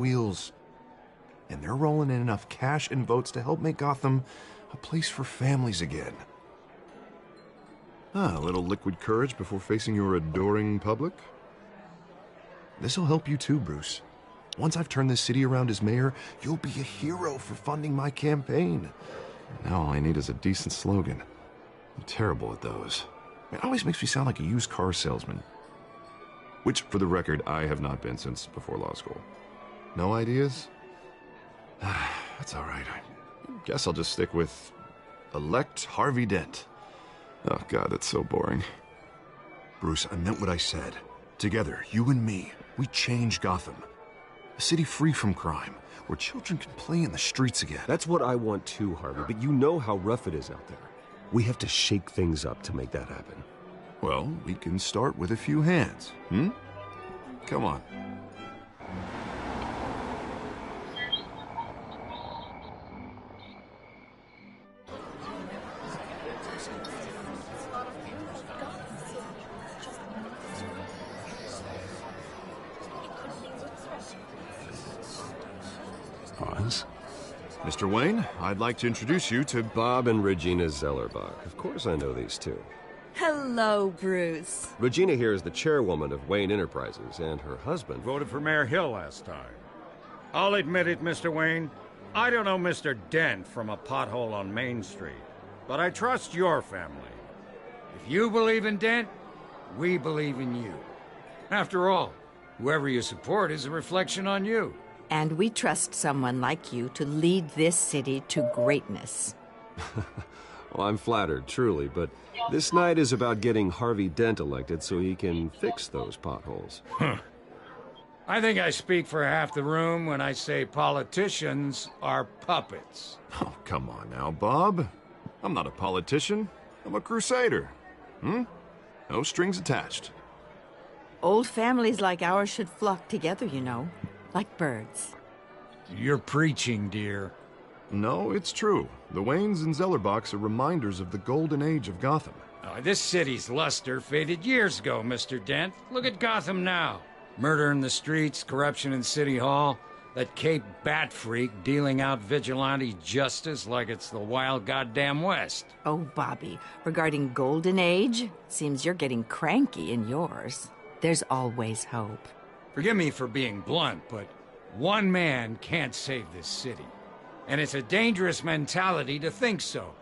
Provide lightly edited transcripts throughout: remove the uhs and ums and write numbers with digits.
wheels. And they're rolling in enough cash and votes to help make Gotham a place for families again. A little liquid courage before facing your adoring public? This'll help you too, Bruce. Once I've turned this city around as mayor, you'll be a hero for funding my campaign. Now all I need is a decent slogan. I'm terrible at those. It always makes me sound like a used car salesman. Which, for the record, I have not been since before law school. No ideas? That's all right. I guess I'll just stick with elect Harvey Dent. Oh, God, that's so boring. Bruce, I meant what I said. Together, you and me, we change Gotham. A city free from crime, where children can play in the streets again. That's what I want too, Harvey, but you know how rough it is out there. We have to shake things up to make that happen. Well, we can start with a few hands, Come on. Hans? Mr. Wayne, I'd like to introduce you to Bob and Regina Zellerbach. Of course I know these two. Hello, Bruce. Regina here is the chairwoman of Wayne Enterprises, and her husband Voted for Mayor Hill last time. I'll admit it, Mr. Wayne. I don't know Mr. Dent from a pothole on Main Street, but I trust your family. If you believe in Dent, we believe in you. After all, whoever you support is a reflection on you. And we trust someone like you to lead this city to greatness. Well, I'm flattered, truly, but this night is about getting Harvey Dent elected so he can fix those potholes. I think I speak for half the room when I say politicians are puppets. Oh, come on now, Bob. I'm not a politician. I'm a crusader. No strings attached. Old families like ours should flock together, you know, like birds. You're preaching, dear. No, it's true. The Waynes and Zellerbachs are reminders of the golden age of Gotham. Oh, this city's luster faded years ago, Mr. Dent. Look at Gotham now. Murder in the streets, corruption in City Hall, that Cape Bat freak dealing out vigilante justice like it's the wild goddamn West. Oh, Bobby, regarding Golden Age, seems you're getting cranky in yours. There's always hope. Forgive me for being blunt, but one man can't save this city. And it's a dangerous mentality to think so.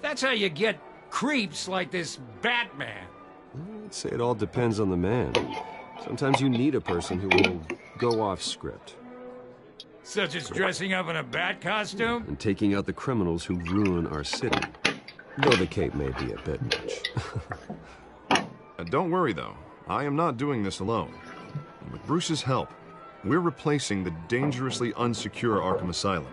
That's how you get creeps like this Batman. I'd say it all depends on the man. Sometimes you need a person who will go off script. Such as dressing up in a bat costume? And taking out the criminals who ruin our city. Though the cape may be a bit much. Don't worry, though. I am not doing this alone. And with Bruce's help, we're replacing the dangerously unsecure Arkham Asylum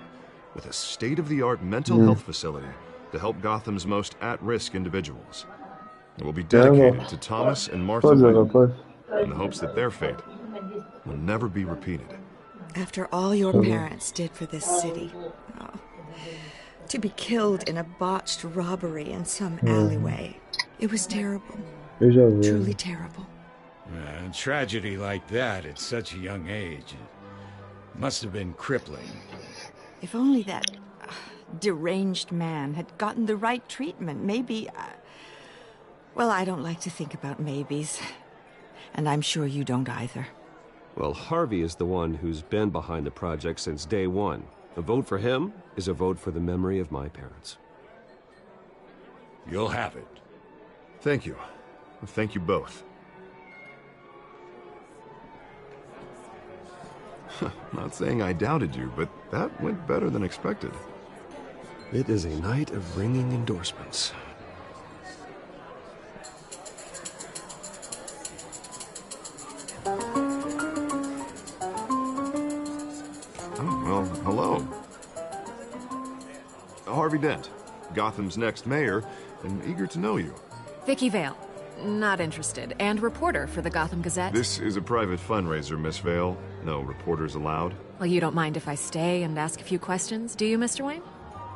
with a state-of-the-art mental health facility to help Gotham's most at-risk individuals. It will be dedicated to Thomas and Martha Wayne, in the hopes that their fate will never be repeated. After all your parents did for this city, to be killed in a botched robbery in some alleyway, it was terrible. Truly terrible. A tragedy like that at such a young age must have been crippling. If only that deranged man had gotten the right treatment, maybe... well, I don't like to think about maybes. And I'm sure you don't either. Well, Harvey is the one who's been behind the project since day one. A vote for him is a vote for the memory of my parents. You'll have it. Thank you. Thank you both. Not saying I doubted you, but that went better than expected. It is a night of ringing endorsements. Oh, well, hello. Harvey Dent, Gotham's next mayor, and eager to know you. Vicky Vale. Not interested. And reporter for the Gotham Gazette. This is a private fundraiser, Miss Vale. No reporters allowed. Well, you don't mind if I stay and ask a few questions, do you, Mr. Wayne?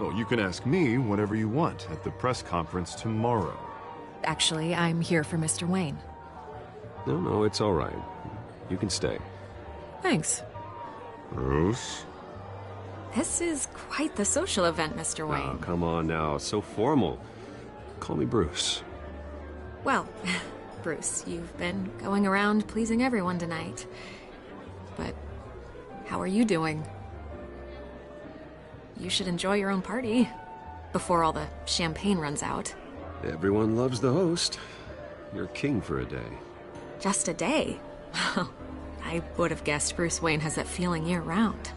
Well, you can ask me whatever you want at the press conference tomorrow. Actually, I'm here for Mr. Wayne. No, it's all right. You can stay. Thanks. Bruce? This is quite the social event, Mr. Wayne. Oh, come on now. So formal. Call me Bruce. Well, Bruce, you've been going around pleasing everyone tonight. But how are you doing? You should enjoy your own party before all the champagne runs out. Everyone loves the host. You're king for a day. Just a day? I would have guessed Bruce Wayne has that feeling year-round.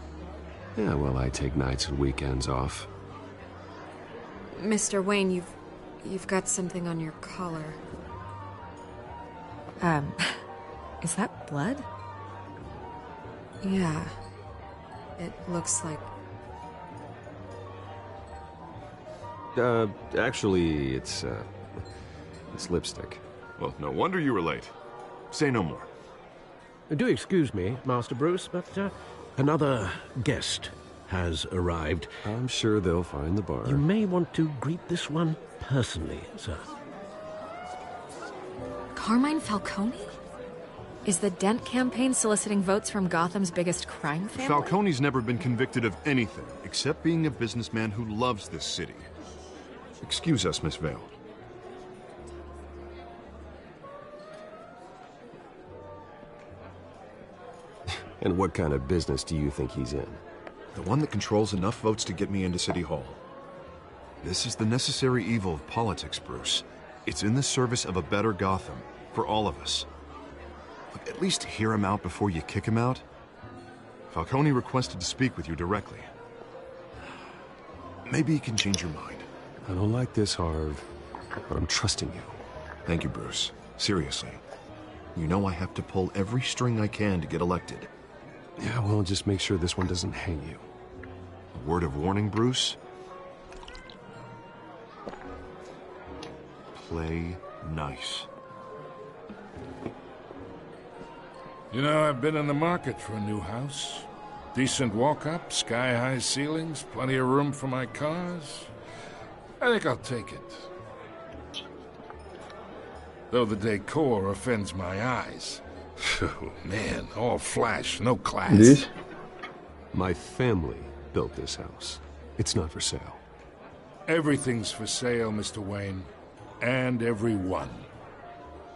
Yeah, well, I take nights and weekends off. Mr. Wayne, you've got something on your collar. Is that blood? Yeah. It looks like... Actually, it's lipstick. Well, no wonder you were late. Say no more. Do excuse me, Master Bruce, but another guest has arrived. I'm sure they'll find the bar. You may want to greet this one personally, sir. Carmine Falcone? Is the Dent campaign soliciting votes from Gotham's biggest crime family? Falcone's never been convicted of anything except being a businessman who loves this city. Excuse us, Miss Vale. And what kind of business do you think he's in? The one that controls enough votes to get me into City Hall. This is the necessary evil of politics, Bruce. It's in the service of a better Gotham, for all of us. Look, at least hear him out before you kick him out. Falcone requested to speak with you directly. Maybe he can change your mind. I don't like this, Harv, but I'm trusting you. Thank you, Bruce. Seriously. You know I have to pull every string I can to get elected. Yeah, well, just make sure this one doesn't hang you. A word of warning, Bruce? Play nice. You know, I've been in the market for a new house. Decent walk-up, sky-high ceilings, plenty of room for my cars. I think I'll take it. Though the decor offends my eyes. Oh, man, all flash, no class. This? My family built this house. It's not for sale. Everything's for sale, Mr. Wayne. And everyone.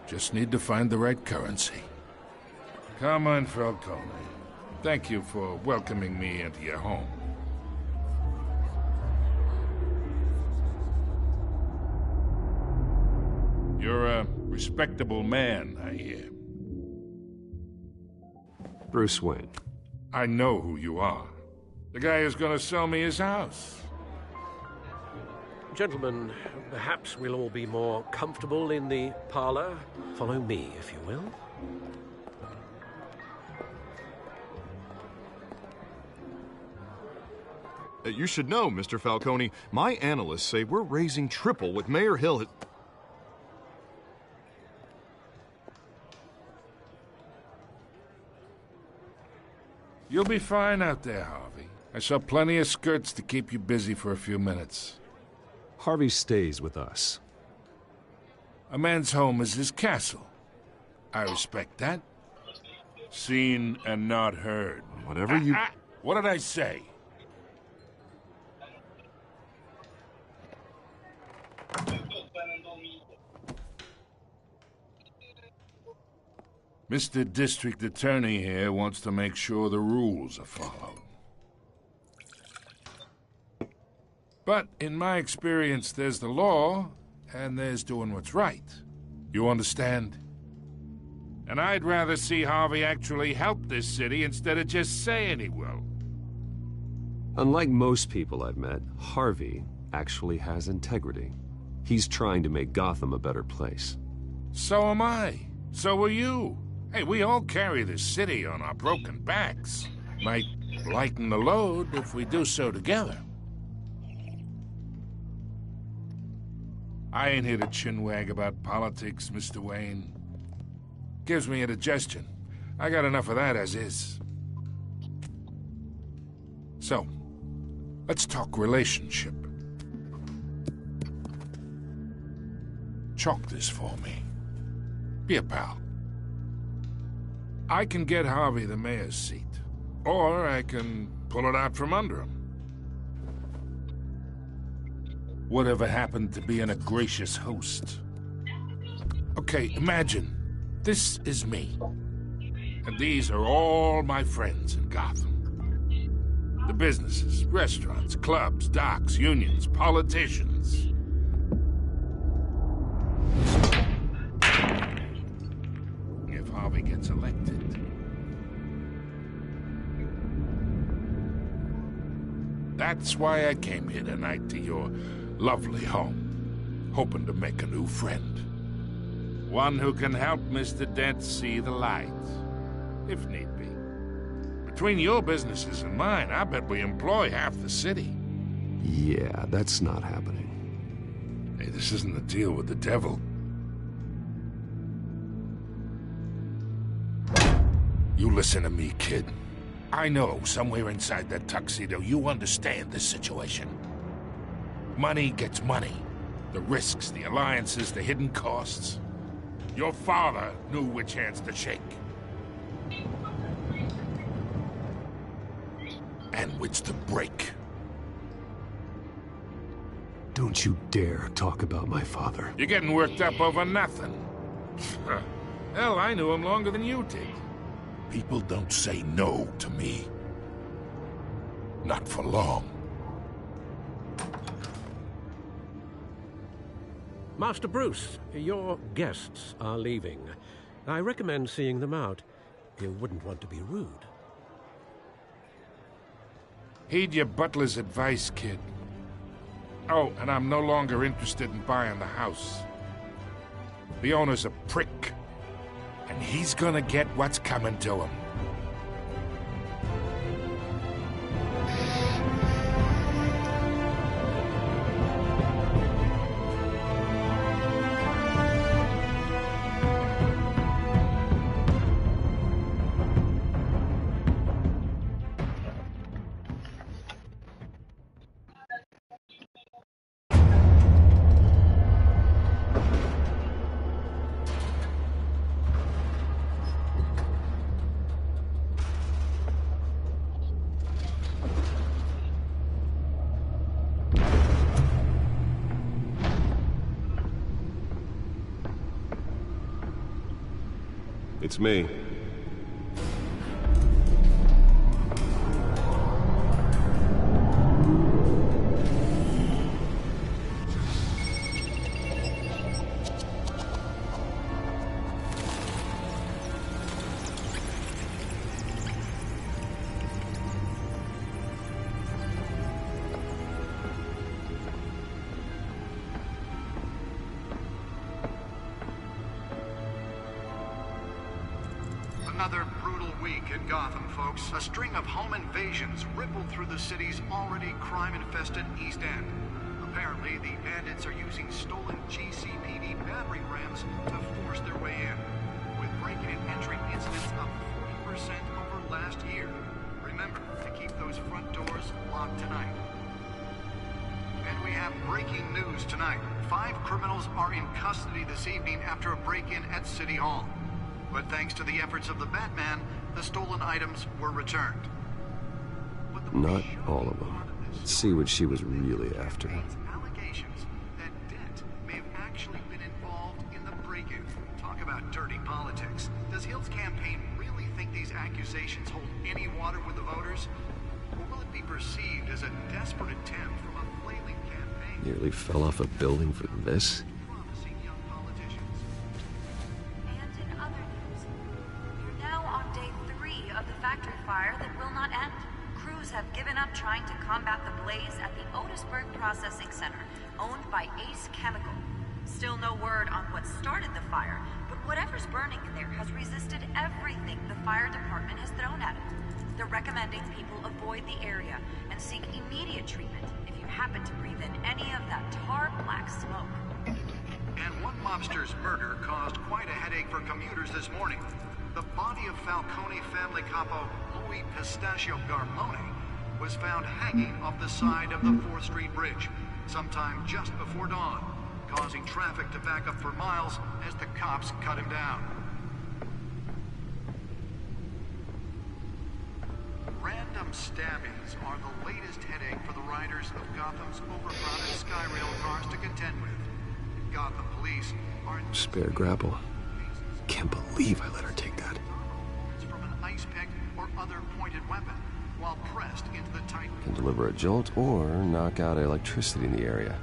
Just need to find the right currency. Carmine Falcone, thank you for welcoming me into your home. You're a respectable man, I hear. Bruce Wayne. I know who you are. The guy who's gonna sell me his house. Gentlemen, perhaps we'll all be more comfortable in the parlor. Follow me, if you will. You should know, Mr. Falcone, my analysts say we're raising triple what Mayor Hill had... You'll be fine out there, Harvey. I saw plenty of skirts to keep you busy for a few minutes. Harvey stays with us. A man's home is his castle. I respect that. Seen and not heard. Whatever you... What did I say? Mr. District Attorney here wants to make sure the rules are followed. But in my experience, there's the law, and there's doing what's right. You understand? And I'd rather see Harvey actually help this city instead of just saying he will. Unlike most people I've met, Harvey actually has integrity. He's trying to make Gotham a better place. So am I. So are you. Hey, we all carry this city on our broken backs. Might lighten the load if we do so together. I ain't here to chinwag about politics, Mr. Wayne. Gives me indigestion. I got enough of that as is. So, let's talk relationship. Chalk this for me. Be a pal. I can get Harvey the mayor's seat. Or I can pull it out from under him. Whatever happened to being a gracious host? Okay, imagine, this is me. And these are all my friends in Gotham. The businesses, restaurants, clubs, docks, unions, politicians. If Harvey gets elected. That's why I came here tonight to your lovely home, hoping to make a new friend. One who can help Mr. Dent see the light, if need be. Between your businesses and mine, I bet we employ half the city. Yeah, that's not happening. Hey, this isn't a deal with the devil. You listen to me, kid. I know somewhere inside that tuxedo you understand this situation. Money gets money. The risks, the alliances, the hidden costs. Your father knew which hands to shake. And which to break. Don't you dare talk about my father. You're getting worked up over nothing. Hell, I knew him longer than you did. People don't say no to me. Not for long. Master Bruce, your guests are leaving. I recommend seeing them out. You wouldn't want to be rude. Heed your butler's advice, kid. Oh, and I'm no longer interested in buying the house. The owner's a prick. And he's gonna get what's coming to him. It's me. Another brutal week in Gotham, folks. A string of home invasions rippled through the city's already crime-infested East End. Apparently, the bandits are using stolen GCPD battering rams to force their way in, with break-in and entry incidents up 40% over last year. Remember to keep those front doors locked tonight. And we have breaking news tonight. 5 criminals are in custody this evening after a break-in at City Hall. But thanks to the efforts of the Batman, the stolen items were returned. Not all of them. Let's see what she was really after. Allegations that Dent may have actually been involved in the break-in. Talk about dirty politics. Does Hill's campaign really think these accusations hold any water with the voters? Or will it be perceived as a desperate attempt from a flailing campaign? Nearly fell off a building for this? Have given up trying to combat the blaze at the Otisburg Processing Center, owned by Ace Chemical. Still no word on what started the fire, but whatever's burning in there has resisted everything the fire department has thrown at it. They're recommending people avoid the area and seek immediate treatment if you happen to breathe in any of that tar black smoke. And one mobster's murder caused quite a headache for commuters this morning. The body of Falcone family capo Louis Pistachio Garmone was found hanging off the side of the 4th Street Bridge sometime just before dawn, causing traffic to back up for miles as the cops cut him down. random stabbings are the latest headache for the riders of Gotham's overcrowded Skyrail cars to contend with. Gotham police are in spare grapple. Can't believe I let her take that. From an ice pick or other pointed weapon while pressed into the tight. Can deliver a jolt or knock out electricity in the area.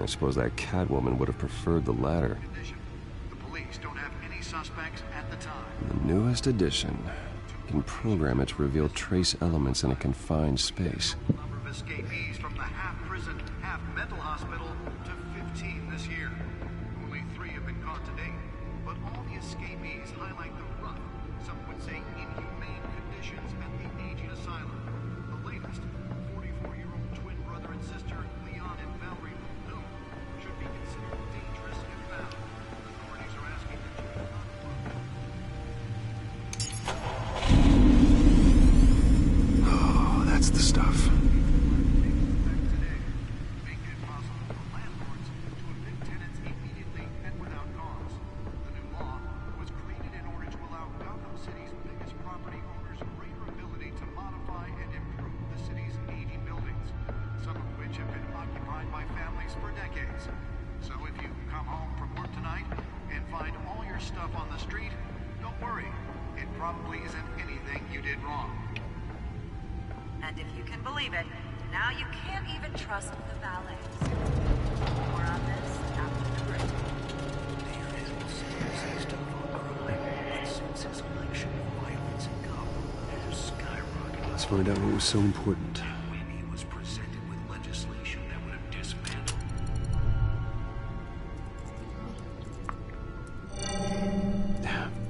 I suppose that Catwoman would have preferred the latter. The police don't have any suspects at the time. The newest addition. Can program it to reveal trace elements in a confined space. Number of escapees from the half-prison, half-mental hospital to 15 this year. Only 3 have been caught to date, but all the escapees highlight the rough, some would say inhumane conditions at the aging asylum. The latest, 44-year-old twin brother and sister Leon and Valerie Muldoon should be considered dangerous if found. Authorities are asking that you not. Oh, that's the stuff. And if you can believe it, now you can't even trust the valets. More on this after the break. Let's find out what was so important. He was presented with legislation that would have dismantled.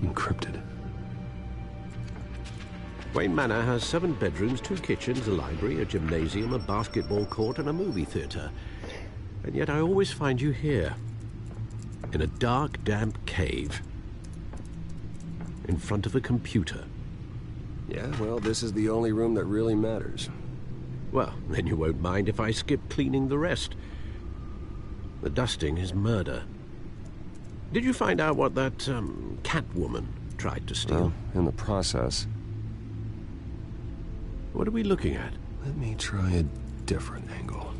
Encrypted. Wayne Manor has 7 bedrooms, 2 kitchens, a library, a gymnasium, a basketball court, and a movie theater. And yet I always find you here, in a dark, damp cave, in front of a computer. Yeah, well, this is the only room that really matters. Well, then you won't mind if I skip cleaning the rest. The dusting is murder. Did you find out what that, Catwoman tried to steal? Well, in the process. What are we looking at? Let me try a different angle.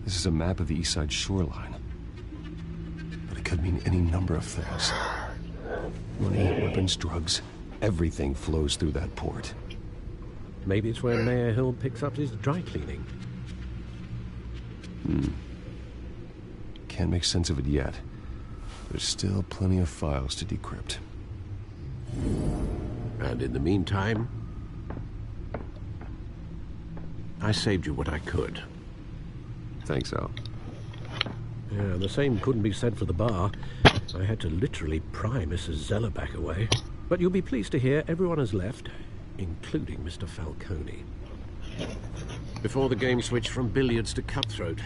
This is a map of the East Side shoreline. But it could mean any number of things. Money, weapons, drugs, everything flows through that port. Maybe it's where Mayor Hill picks up his dry cleaning. Can't make sense of it yet. There's still plenty of files to decrypt. And in the meantime, I saved you what I could. Thanks, Al. Yeah, the same couldn't be said for the bar. I had to literally pry Mrs. Zeller back away. But you'll be pleased to hear everyone has left, including Mr. Falcone. Before the game switched from billiards to cutthroat.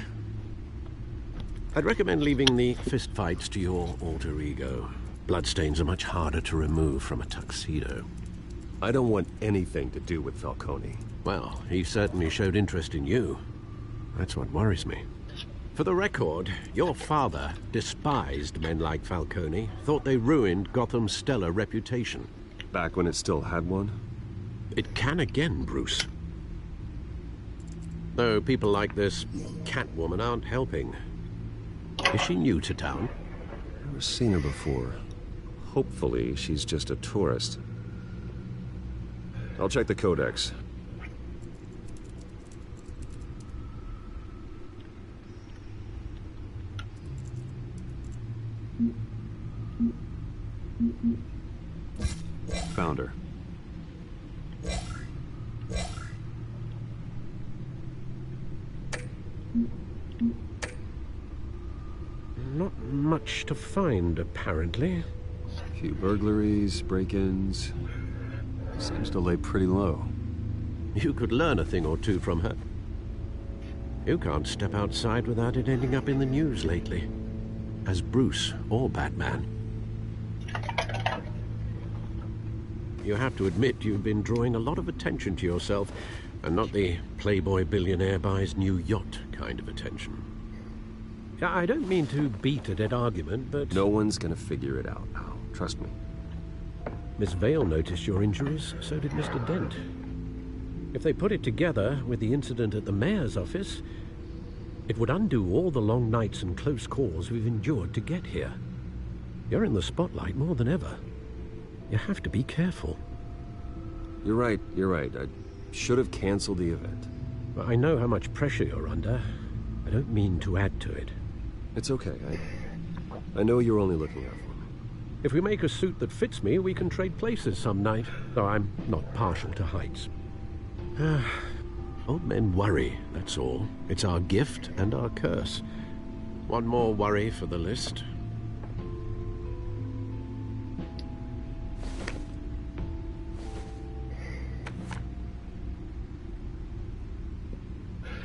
I'd recommend leaving the fistfights to your alter ego. Bloodstains are much harder to remove from a tuxedo. I don't want anything to do with Falcone. Well, he certainly showed interest in you. That's what worries me. For the record, your father despised men like Falcone, thought they ruined Gotham's stellar reputation. Back when it still had one? It can again, Bruce. Though people like this Catwoman aren't helping. Is she new to town? Never seen her before. Hopefully, she's just a tourist. I'll check the codex. Found her. Not much to find, apparently. A few burglaries, break-ins. Seems to lay pretty low. You could learn a thing or two from her. You can't step outside without it ending up in the news lately. As Bruce or Batman. you have to admit you've been drawing a lot of attention to yourself, and not the playboy billionaire buys new yacht kind of attention. I don't mean to beat a dead argument, but... No one's gonna figure it out, Al. Trust me. Miss Vale noticed your injuries, so did Mr. Dent. If they put it together with the incident at the mayor's office, it would undo all the long nights and close calls we've endured to get here. You're in the spotlight more than ever. You have to be careful. You're right. I should have canceled the event. Well, I know how much pressure you're under. I don't mean to add to it. It's okay. I know you're only looking out for me. If we make a suit that fits me, we can trade places some night, though I'm not partial to heights. Old men worry, that's all. It's our gift and our curse. One more worry for the list.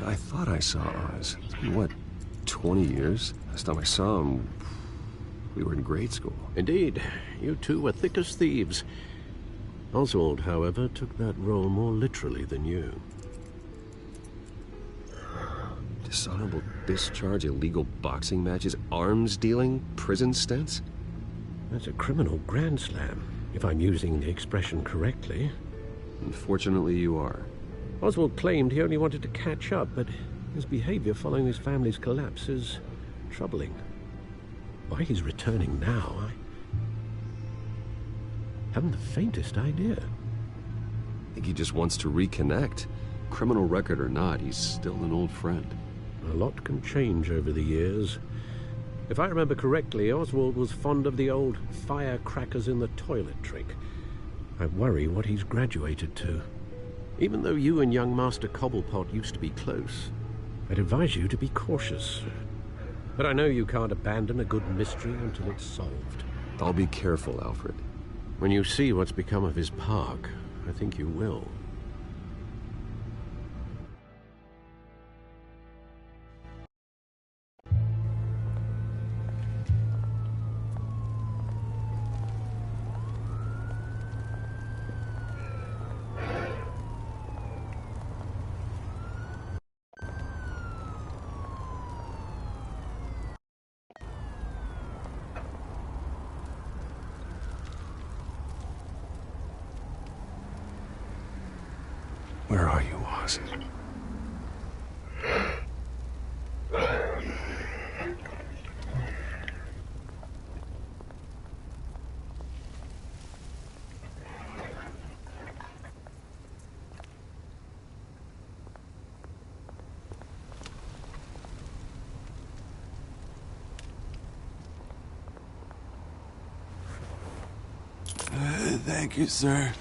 I thought I saw Oz. It's been, what, 20 years? Last time I saw him, we were in grade school. Indeed. You two were thick as thieves. Oswald, however, took that role more literally than you. Dishonorable discharge, illegal boxing matches, arms dealing, prison stints? That's a criminal grand slam, if I'm using the expression correctly. Unfortunately, you are. Oswald claimed he only wanted to catch up, but his behavior following his family's collapse is troubling. Why he's returning now, I haven't the faintest idea. I think he just wants to reconnect. Criminal record or not, he's still an old friend. A lot can change over the years. If I remember correctly, Oswald was fond of the old firecrackers in the toilet trick. I worry what he's graduated to. Even though you and young Master Cobblepot used to be close, I'd advise you to be cautious. But I know you can't abandon a good mystery until it's solved. I'll be careful, Alfred. When you see what's become of his park, I think you will. Where are you, Oz? Thank you, sir.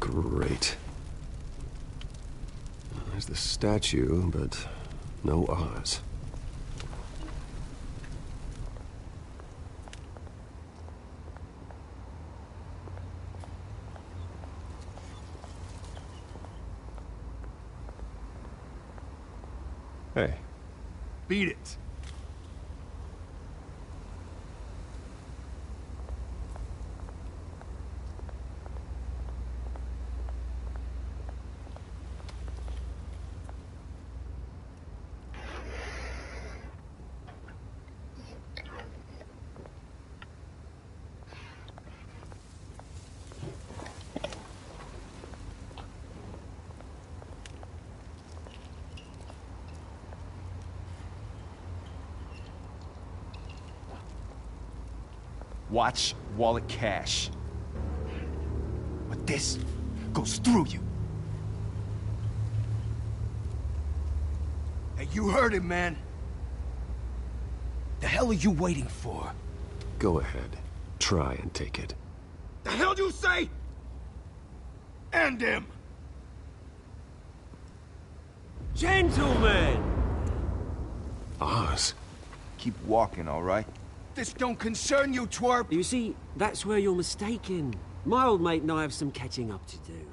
Great. There's the statue, but no Oz. Hey. Beat it. Watch wallet cash. But this goes through you. Hey, you heard him, man. The hell are you waiting for? Go ahead. Try and take it. The hell do you say? End him! Gentlemen! Oz. Keep walking, all right? This don't concern you, twerp! You see, that's where you're mistaken. My old mate and I have some catching up to do.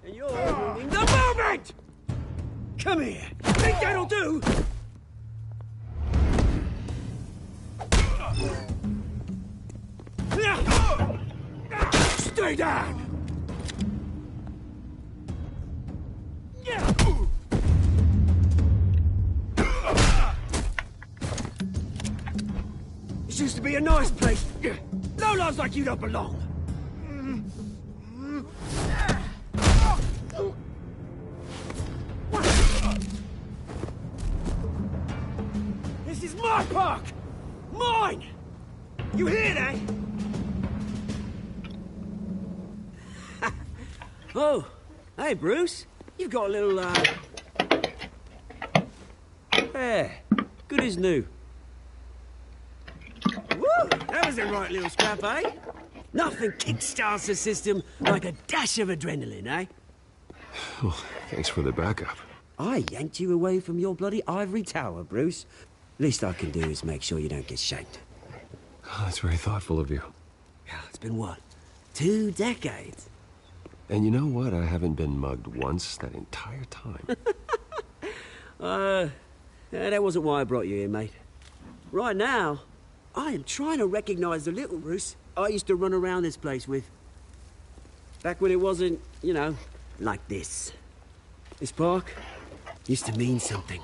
And you're ruining the moment! Come here! Think that'll do? Stay down! This used to be a nice place. No lives like you don't belong. This is my park! Mine! You hear that? Oh, hey, Bruce. You've got a little, Yeah, good as new. Woo! That was a right little scrap, eh? Nothing kickstarts the system like a dash of adrenaline, eh? Oh, thanks for the backup. I yanked you away from your bloody ivory tower, Bruce. Least I can do is make sure you don't get shanked. Oh, that's very thoughtful of you. Yeah, it's been what? 2 decades? And you know what? I haven't been mugged once that entire time. That wasn't why I brought you here, mate. Right now, I am trying to recognize the little Bruce I used to run around this place with. Back when it wasn't, you know, like this. This park used to mean something.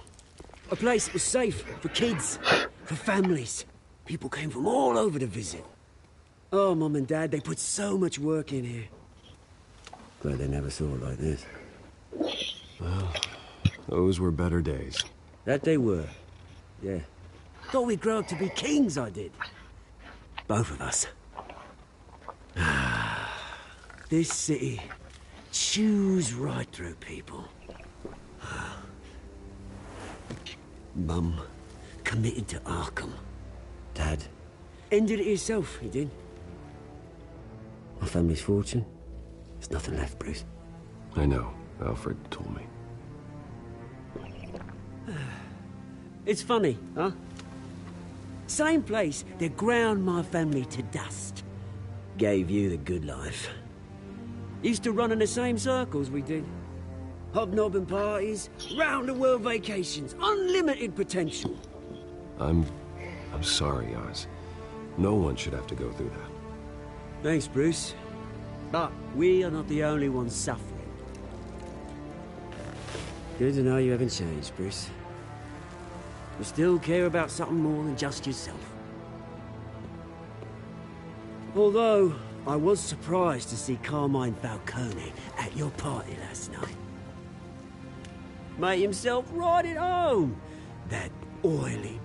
A place that was safe for kids, for families. People came from all over to visit. Oh, Mum and Dad, they put so much work in here. Glad they never saw it like this. Well, those were better days. That they were, yeah. Thought we'd grow up to be kings, I did. Both of us. This city chews right through people. Mum committed to Arkham. Dad ended it himself, he did. My family's fortune, there's nothing left, Bruce. I know. Alfred told me. It's funny, huh? Same place that ground my family to dust. Gave you the good life. Used to run in the same circles we did. Hobnobbing parties, round-the-world vacations, unlimited potential. I'm sorry, Oz. No one should have to go through that. Thanks, Bruce. But we are not the only ones suffering. Good to know you haven't changed, Bruce. You still care about something more than just yourself. Although, I was surprised to see Carmine Falcone at your party last night. Made himself right at home. That oily...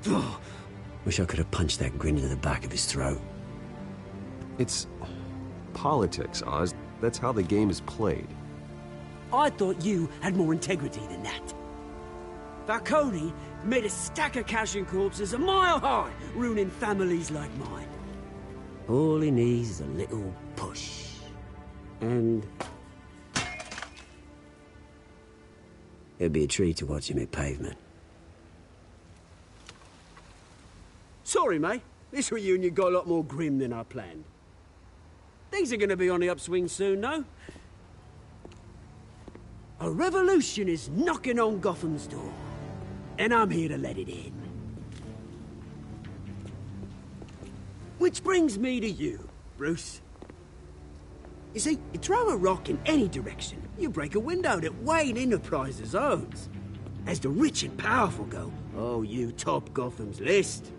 Oh, wish I could have punched that grin into the back of his throat. It's politics, Oz. That's how the game is played. I thought you had more integrity than that. Falcone made a stack of cash and corpses a mile high, ruining families like mine. All he needs is a little push. And... it'd be a treat to watch him hit pavement. Sorry, mate. This reunion got a lot more grim than I planned. Things are gonna be on the upswing soon, no? A revolution is knocking on Gotham's door. And I'm here to let it in. Which brings me to you, Bruce. You see, you throw a rock in any direction, you break a window that Wayne Enterprises owns. As the rich and powerful go, oh, you top Gotham's list.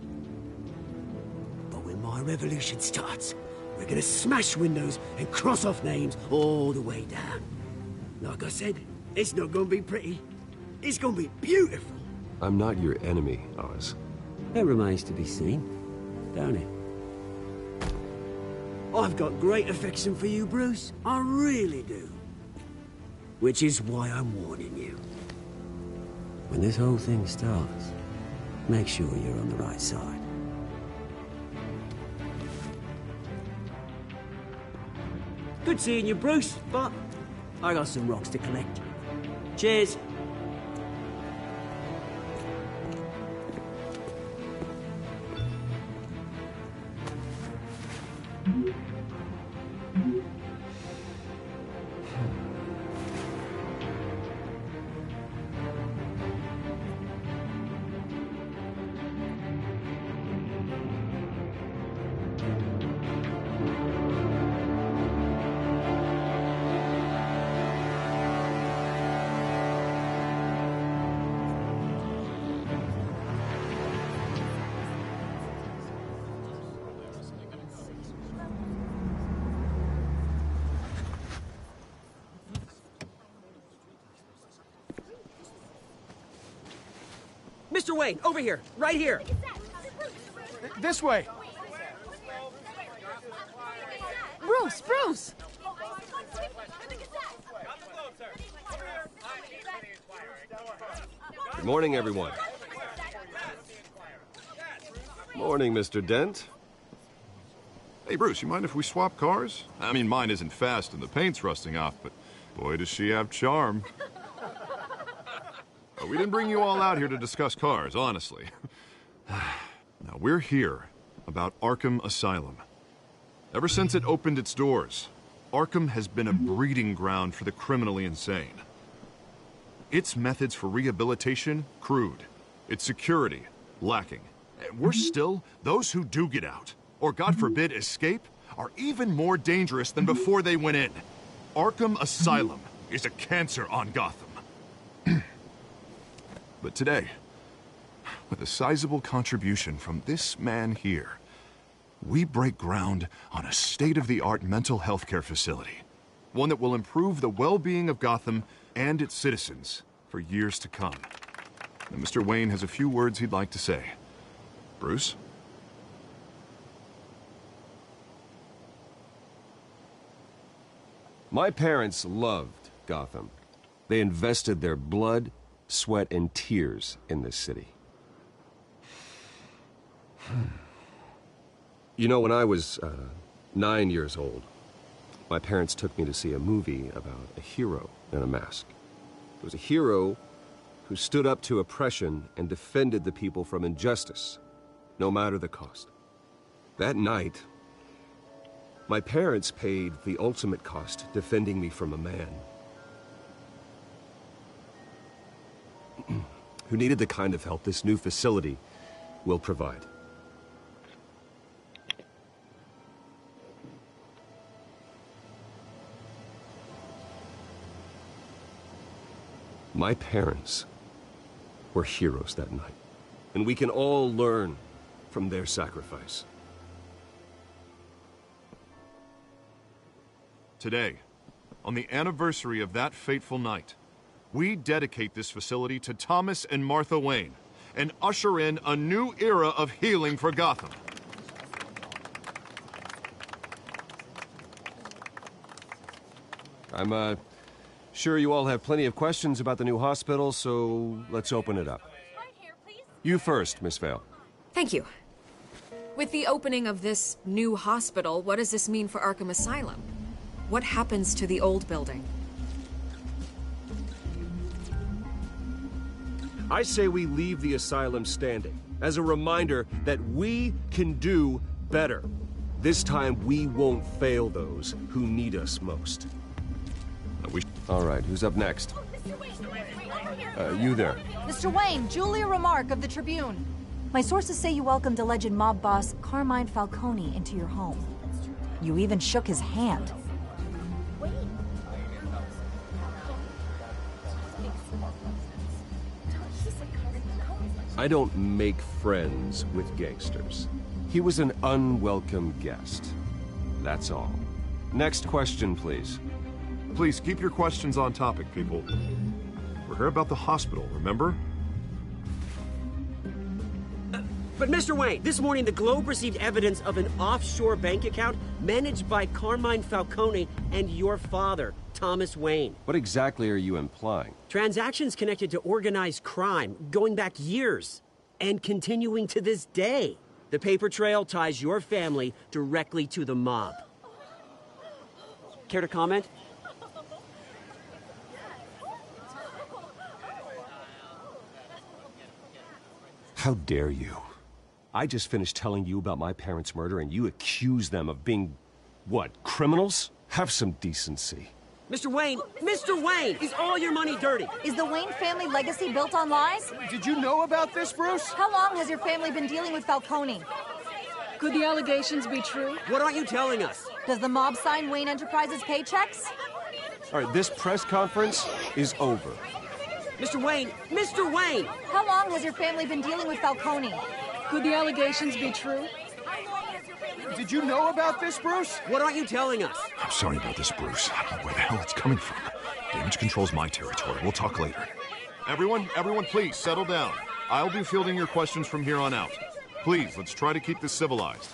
But when my revolution starts, we're gonna smash windows and cross off names all the way down. Like I said, it's not gonna be pretty. It's gonna be beautiful. I'm not your enemy, Oz. It remains to be seen, don't it? I've got great affection for you, Bruce. I really do. Which is why I'm warning you. When this whole thing starts, make sure you're on the right side. Good seeing you, Bruce, but I got some rocks to collect. Cheers. Mr. Wayne, over here, right here. This way. Bruce! Good morning, everyone. Morning, Mr. Dent. Hey, Bruce, you mind if we swap cars? I mean, mine isn't fast and the paint's rusting off, but boy, does she have charm. We didn't bring you all out here to discuss cars, honestly. Now, we're here about Arkham Asylum. Ever since it opened its doors, Arkham has been a breeding ground for the criminally insane. Its methods for rehabilitation, crude. Its security, lacking. And worse still, those who do get out, or God forbid escape, are even more dangerous than before they went in. Arkham Asylum is a cancer on Gotham. But today, with a sizable contribution from this man here, we break ground on a state-of-the-art mental health care facility. One that will improve the well-being of Gotham and its citizens for years to come. And Mr. Wayne has a few words he'd like to say. Bruce? My parents loved Gotham. They invested their blood, sweat, and tears in this city. You know, when I was 9 years old, my parents took me to see a movie about a hero in a mask. It was a hero who stood up to oppression and defended the people from injustice, no matter the cost. That night, my parents paid the ultimate cost defending me from a man who needed the kind of help this new facility will provide. My parents were heroes that night, and we can all learn from their sacrifice. Today, on the anniversary of that fateful night, we dedicate this facility to Thomas and Martha Wayne and usher in a new era of healing for Gotham. I'm sure you all have plenty of questions about the new hospital, so let's open it up. You first, Miss Vale. Thank you. With the opening of this new hospital, what does this mean for Arkham Asylum? What happens to the old building? I say we leave the asylum standing as a reminder that we can do better. This time we won't fail those who need us most. All right, who's up next? You there. Mr. Wayne, Julia Remark of the Tribune. My sources say you welcomed alleged mob boss Carmine Falcone into your home. You even shook his hand. I don't make friends with gangsters. He was an unwelcome guest. That's all. Next question, please. Please, keep your questions on topic, people. We're here about the hospital, remember? But Mr. Wayne, this morning the Globe received evidence of an offshore bank account managed by Carmine Falcone and your father, Thomas Wayne. What exactly are you implying? Transactions connected to organized crime, going back years, and continuing to this day. The paper trail ties your family directly to the mob. Care to comment? How dare you? I just finished telling you about my parents' murder and you accuse them of being, what, criminals? Have some decency. Mr. Wayne, is all your money dirty? Is the Wayne family legacy built on lies? Did you know about this, Bruce? How long has your family been dealing with Falcone? Could the allegations be true? What aren't you telling us? Does the mob sign Wayne Enterprises paychecks? All right, this press conference is over. Mr. Wayne! How long has your family been dealing with Falcone? Could the allegations be true? Did you know about this, Bruce? What aren't you telling us? I'm sorry about this, Bruce. I don't know where the hell it's coming from. Damage control's my territory. We'll talk later. Everyone, please, settle down. I'll be fielding your questions from here on out. Please, let's try to keep this civilized.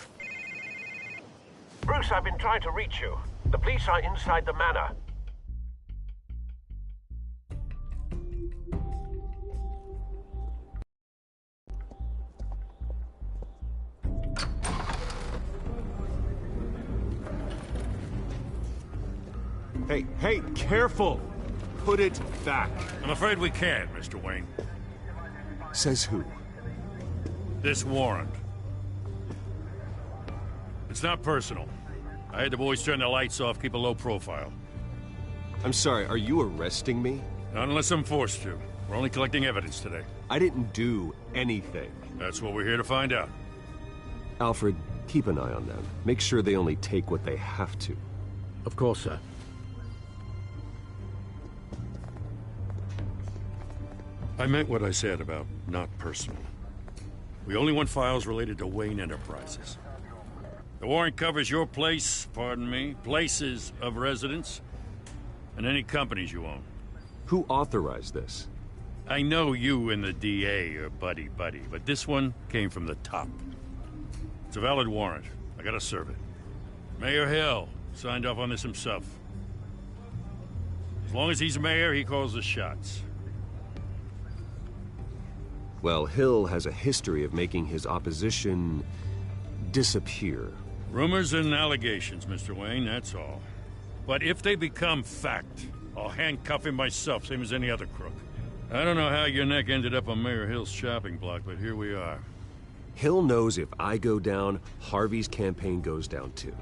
Bruce, I've been trying to reach you. The police are inside the manor. Hey, careful! Put it back. I'm afraid we can't, Mr. Wayne. Says who? This warrant. It's not personal. I had the boys turn the lights off, keep a low profile. I'm sorry, are you arresting me? Not unless I'm forced to. We're only collecting evidence today. I didn't do anything. That's what we're here to find out. Alfred, keep an eye on them. Make sure they only take what they have to. Of course, sir. I meant what I said about not personal. We only want files related to Wayne Enterprises. The warrant covers your place, pardon me, places of residence, and any companies you own. Who authorized this? I know you and the DA are buddy-buddy, but this one came from the top. It's a valid warrant. I gotta serve it. Mayor Hill signed off on this himself. As long as he's mayor, he calls the shots. Well, Hill has a history of making his opposition disappear. Rumors and allegations, Mr. Wayne, that's all. But if they become fact, I'll handcuff him myself, same as any other crook. I don't know how your neck ended up on Mayor Hill's shopping block, but here we are. Hill knows if I go down, Harvey's campaign goes down too.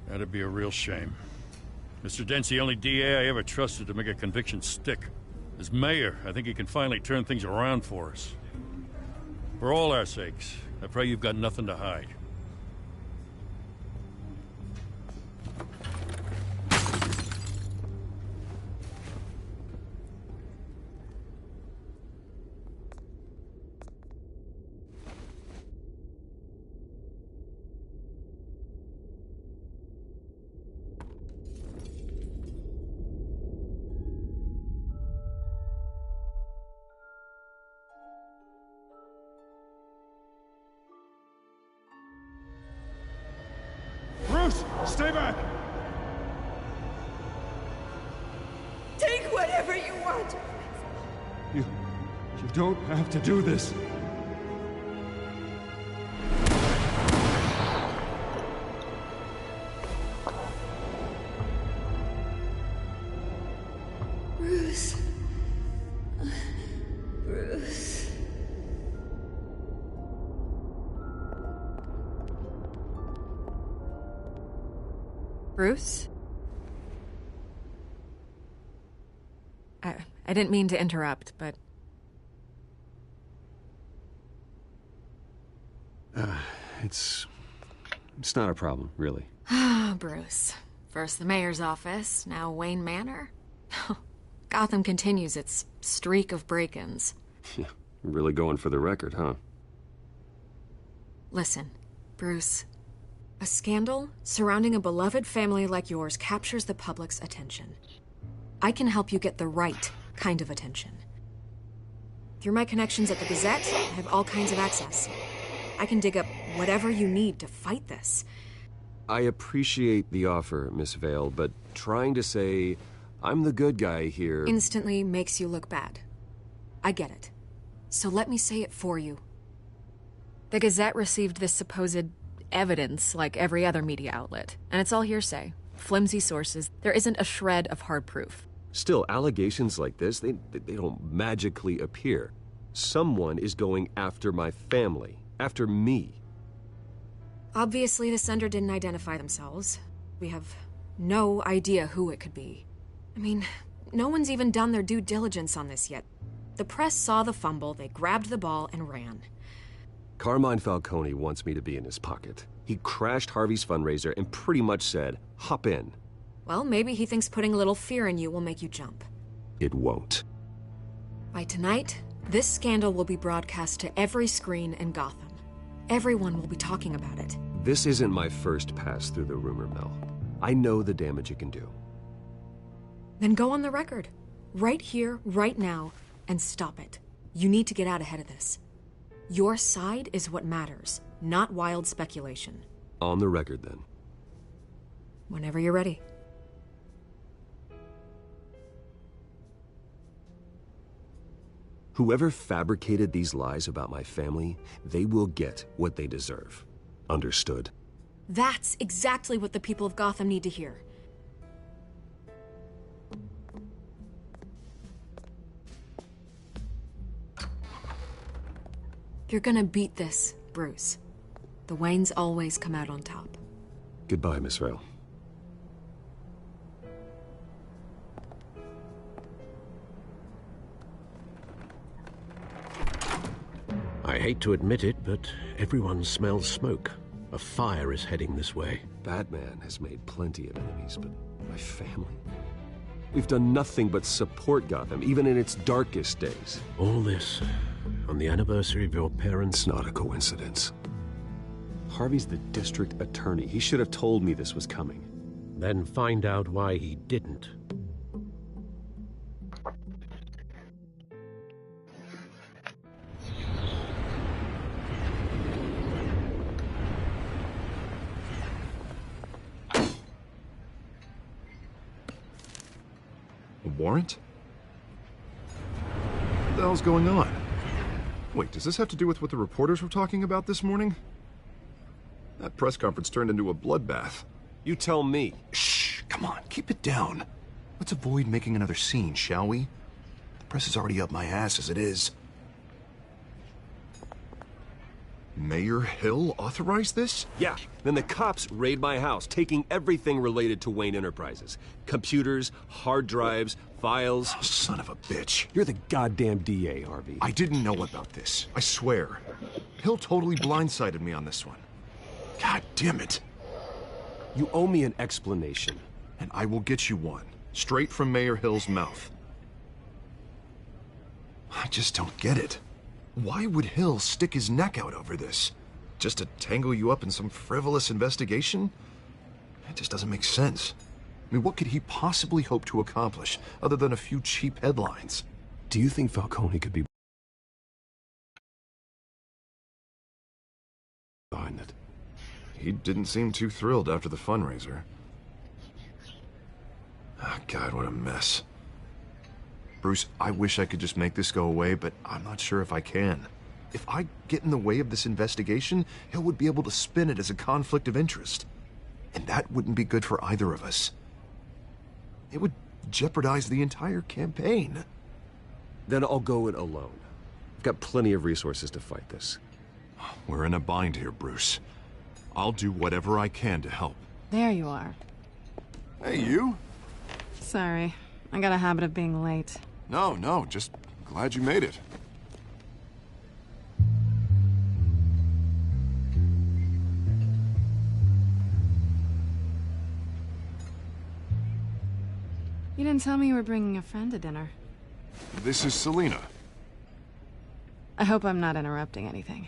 That'd be a real shame. Mr. Dent's the only DA I ever trusted to make a conviction stick. As mayor, I think he can finally turn things around for us. For all our sakes, I pray you've got nothing to hide. Bruce, stay back! Take whatever you want. You don't have to do this. Bruce. Bruce. Bruce? I didn't mean to interrupt, but... It's not a problem, really. Ah, Bruce. First the mayor's office, now Wayne Manor. Gotham continues its streak of break-ins. Yeah, really going for the record, huh? Listen, Bruce. A scandal surrounding a beloved family like yours captures the public's attention. I can help you get the right kind of attention. Through my connections at the Gazette, I have all kinds of access. I can dig up whatever you need to fight this. I appreciate the offer, Miss Vale, but trying to say I'm the good guy here... instantly makes you look bad. I get it. So let me say it for you. The Gazette received this supposed evidence like every other media outlet, and it's all hearsay. Flimsy sources. There isn't a shred of hard proof. Still, allegations like this, they don't magically appear. Someone is going after my family, after me. Obviously, the sender didn't identify themselves. We have no idea who it could be. I mean, no one's even done their due diligence on this yet. The press saw the fumble, they grabbed the ball and ran. Carmine Falcone wants me to be in his pocket. He crashed Harvey's fundraiser and pretty much said, hop in. Well, maybe he thinks putting a little fear in you will make you jump. It won't. By tonight, this scandal will be broadcast to every screen in Gotham. Everyone will be talking about it. This isn't my first pass through the rumor mill. I know the damage it can do. Then go on the record. Right here, right now, and stop it. You need to get out ahead of this. Your side is what matters, not wild speculation. On the record, then. Whenever you're ready. Whoever fabricated these lies about my family, they will get what they deserve. Understood? That's exactly what the people of Gotham need to hear. You're gonna beat this, Bruce. The Waynes always come out on top. Goodbye, Miss Rail. I hate to admit it, but everyone smells smoke. A fire is heading this way. Batman has made plenty of enemies, but my family? We've done nothing but support Gotham, even in its darkest days. All this on the anniversary of your parents'... It's not a coincidence. Harvey's the district attorney. He should have told me this was coming. Then find out why he didn't. A warrant? What the hell's going on? Wait, does this have to do with what the reporters were talking about this morning? That press conference turned into a bloodbath. You tell me. Shh, come on, keep it down. Let's avoid making another scene, shall we? The press is already up my ass as it is. Mayor Hill authorized this? Yeah, then the cops raid my house, taking everything related to Wayne Enterprises. Computers, hard drives, files. Oh, son of a bitch. You're the goddamn DA, Harvey. I didn't know about this, I swear. Hill totally blindsided me on this one. God damn it. You owe me an explanation. And I will get you one, straight from Mayor Hill's mouth. I just don't get it. Why would Hill stick his neck out over this? Just to tangle you up in some frivolous investigation? It just doesn't make sense. I mean, what could he possibly hope to accomplish other than a few cheap headlines? Do you think Falcone could be behind it? He didn't seem too thrilled after the fundraiser. Ah, God, what a mess. Bruce, I wish I could just make this go away, but I'm not sure if I can. If I get in the way of this investigation, Hill would be able to spin it as a conflict of interest. And that wouldn't be good for either of us. It would jeopardize the entire campaign. Then I'll go it alone. I've got plenty of resources to fight this. We're in a bind here, Bruce. I'll do whatever I can to help. There you are. Hey, you? Sorry. I got a habit of being late. No, just glad you made it. You didn't tell me you were bringing a friend to dinner. This is Selina. I hope I'm not interrupting anything.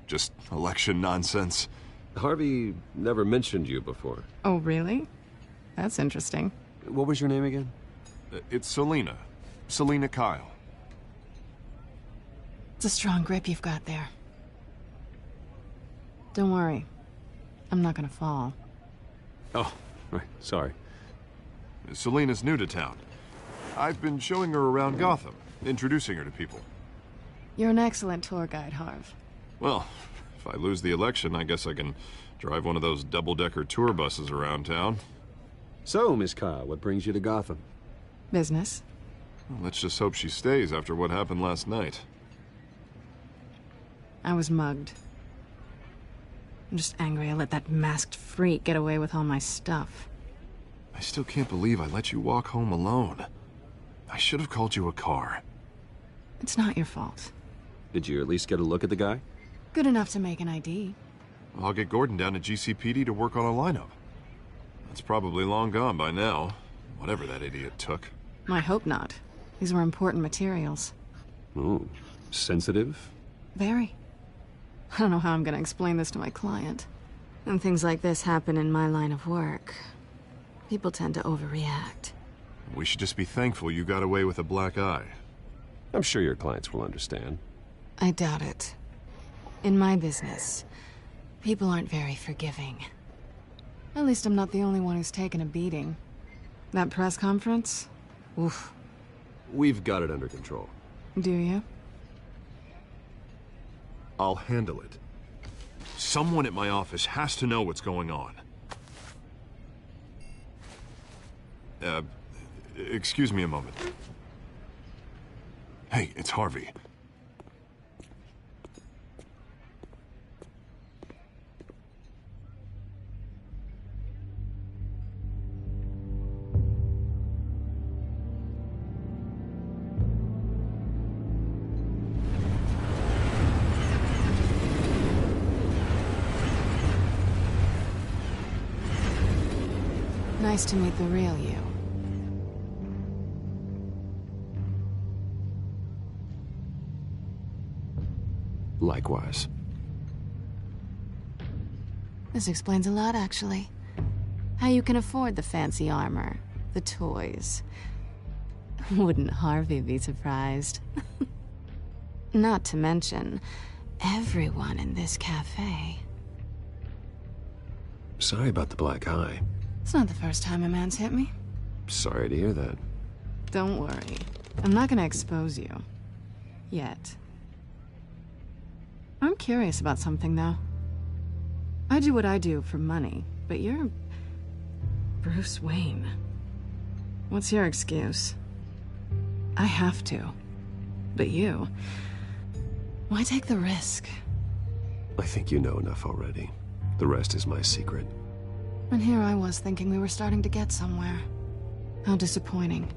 Just election nonsense. Harvey never mentioned you before. Oh, really? That's interesting. What was your name again? It's Selina. Selina Kyle. It's a strong grip you've got there. Don't worry. I'm not gonna fall. Oh, right. Sorry. Selina's new to town. I've been showing her around Gotham, introducing her to people. You're an excellent tour guide, Harv. Well, if I lose the election, I guess I can drive one of those double-decker tour buses around town. So, Miss Kyle, what brings you to Gotham? Business. Well, let's just hope she stays after what happened last night. I was mugged. I'm just angry I let that masked freak get away with all my stuff. I still can't believe I let you walk home alone. I should have called you a car. It's not your fault. Did you at least get a look at the guy? Good enough to make an ID. I'll get Gordon down to GCPD to work on a lineup. That's probably long gone by now, whatever that idiot took. I hope not. These were important materials. Ooh, sensitive? Very. I don't know how I'm gonna explain this to my client. When things like this happen in my line of work, people tend to overreact. We should just be thankful you got away with a black eye. I'm sure your clients will understand. I doubt it. In my business, people aren't very forgiving. At least I'm not the only one who's taken a beating. That press conference? Oof. We've got it under control. Do you? I'll handle it. Someone at my office has to know what's going on. Excuse me a moment. Hey, it's Harvey. Nice to meet the real you. Likewise. This explains a lot, actually. How you can afford the fancy armor, the toys. Wouldn't Harvey be surprised? Not to mention, everyone in this cafe. Sorry about the black eye. It's not the first time a man's hit me. Sorry to hear that. Don't worry. I'm not gonna expose you. Yet. I'm curious about something, though. I do what I do for money, but you're... Bruce Wayne. What's your excuse? I have to. But you... Why take the risk? I think you know enough already. The rest is my secret. And here I was thinking we were starting to get somewhere. How disappointing.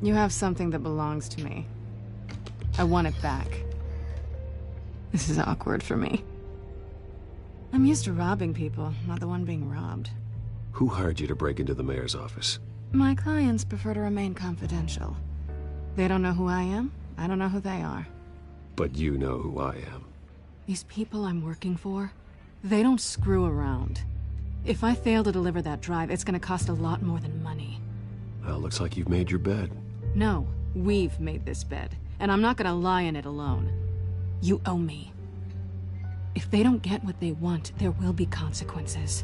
You have something that belongs to me. I want it back. This is awkward for me. I'm used to robbing people, not the one being robbed. Who hired you to break into the mayor's office? My clients prefer to remain confidential. They don't know who I am, I don't know who they are. But you know who I am. These people I'm working for, they don't screw around. If I fail to deliver that drive, it's gonna cost a lot more than money. Well, looks like you've made your bed. No, we've made this bed, and I'm not gonna lie in it alone. You owe me. If they don't get what they want, there will be consequences.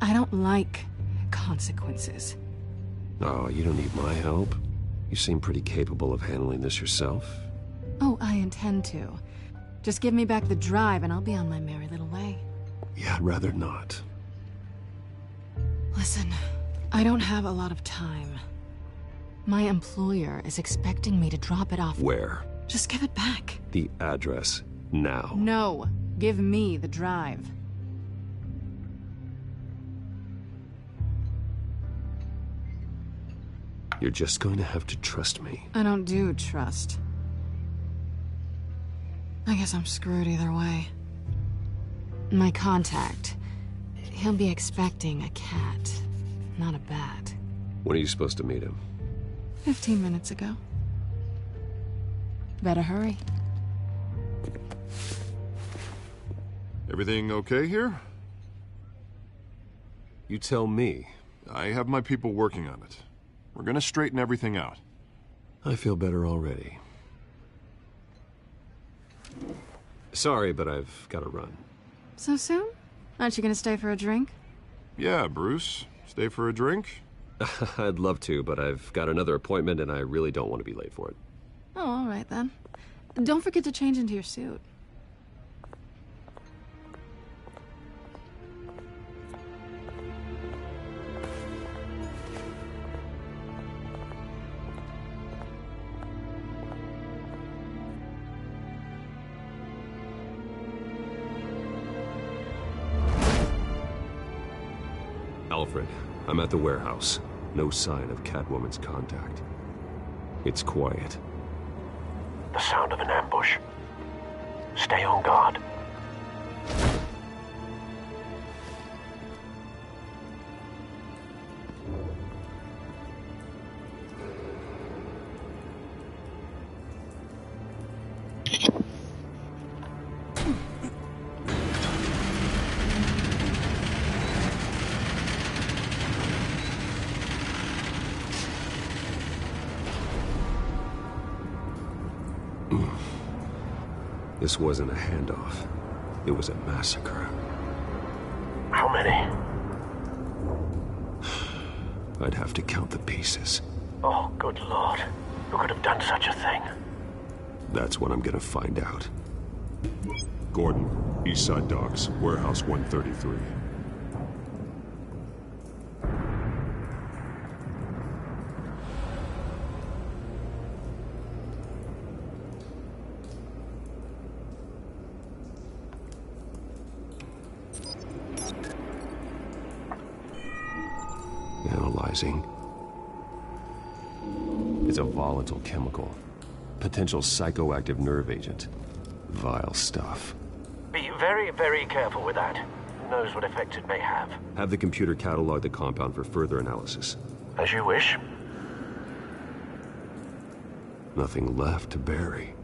I don't like consequences. Oh, you don't need my help. You seem pretty capable of handling this yourself. Oh, I intend to. Just give me back the drive and I'll be on my merry little way. Yeah, I'd rather not. Listen, I don't have a lot of time. My employer is expecting me to drop it off. Where? Just give it back. The address, now. No, give me the drive. You're just going to have to trust me. I don't do trust. I guess I'm screwed either way. My contact, he'll be expecting a cat, not a bat. When are you supposed to meet him? 15 minutes ago. Better hurry. Everything okay here? You tell me. I have my people working on it. We're gonna straighten everything out. I feel better already. Sorry, but I've got to run. So soon? Aren't you gonna stay for a drink? Yeah, Bruce. Stay for a drink? I'd love to, but I've got another appointment and I really don't want to be late for it. Oh, all right then. Don't forget to change into your suit. Alfred, I'm at the warehouse. No sign of Catwoman's contact. It's quiet. The sound of an ambush. Stay on guard. This wasn't a handoff. It was a massacre. How many? I'd have to count the pieces. Oh, good Lord. Who could have done such a thing? That's what I'm gonna find out. Gordon, Eastside Docks, Warehouse 133. Analyzing. It's a volatile chemical. Potential psychoactive nerve agent. Vile stuff. Be very, very careful with that. Who knows what effects it may have. Have the computer catalog the compound for further analysis. As you wish. Nothing left to bury.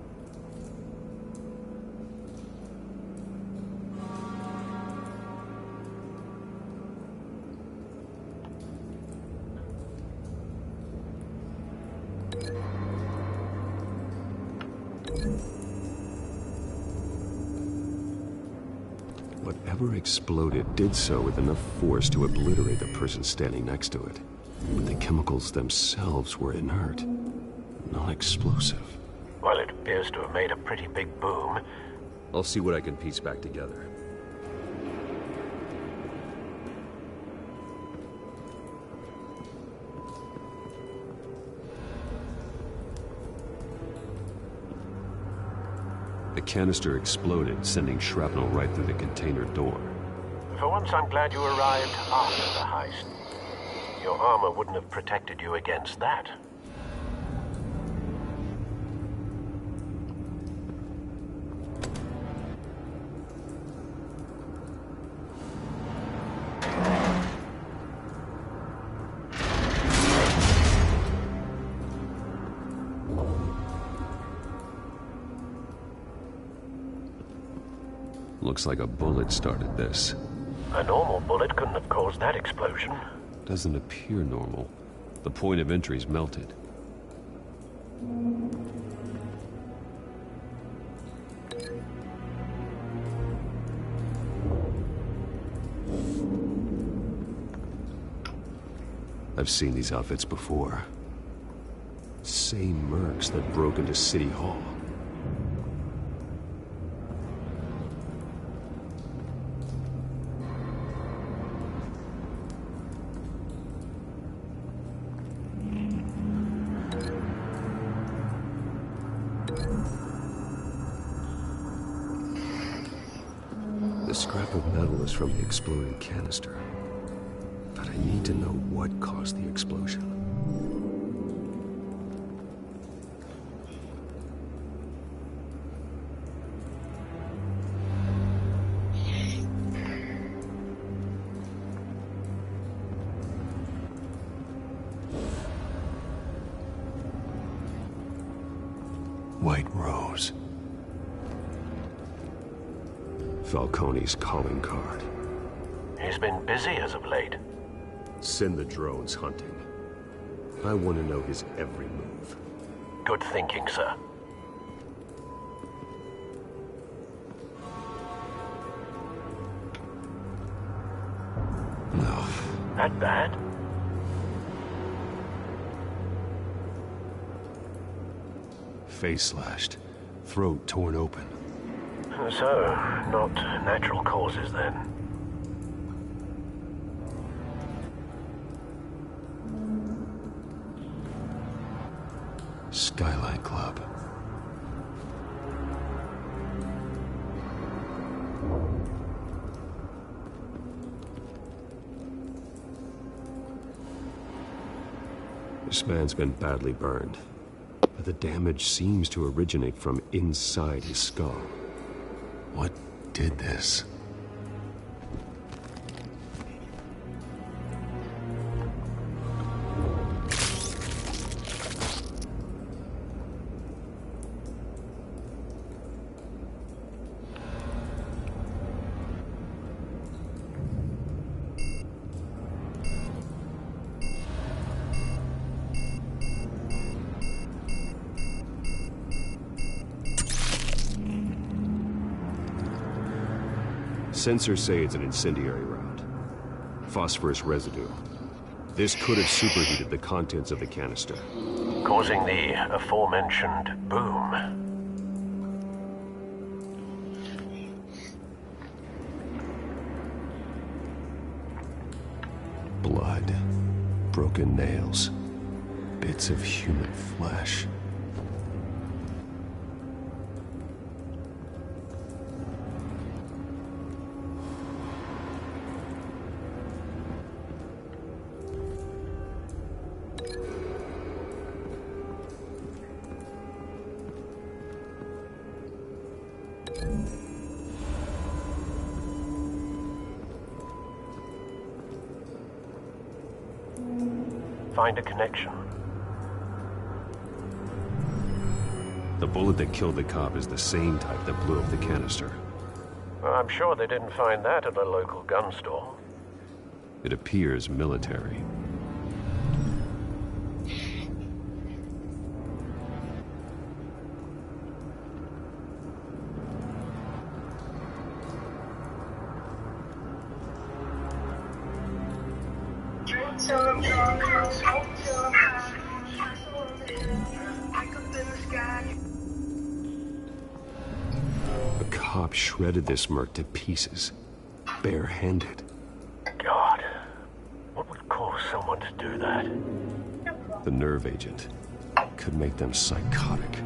Whatever exploded did so with enough force to obliterate the person standing next to it. But the chemicals themselves were inert, non-explosive. Well, it appears to have made a pretty big boom. I'll see what I can piece back together. The canister exploded, sending shrapnel right through the container door. For once, I'm glad you arrived after the heist. Your armor wouldn't have protected you against that. Looks like a bullet started this. A normal bullet couldn't have caused that explosion. Doesn't appear normal. The point of entry's melted. I've seen these outfits before. Same mercs that broke into City Hall. The scrap of metal is from the exploding canister. But I need to know what caused the explosion. White Rose. Falcone's calling card. He's been busy as of late. Send the drones hunting. I want to know his every move. Good thinking, sir. No. That bad? Face slashed. Throat torn open. So, not natural causes then. Skyline Club. This man's been badly burned, but the damage seems to originate from inside his skull. What did this? Sensors say it's an incendiary round. Phosphorus residue. This could have superheated the contents of the canister, causing the aforementioned boom. Blood, broken nails, bits of human flesh. Find a connection. The bullet that killed the cop is the same type that blew up the canister. Well, I'm sure they didn't find that at a local gun store. It appears military. Shredded this merc to pieces, bare-handed. God, what would cause someone to do that? The nerve agent could make them psychotic.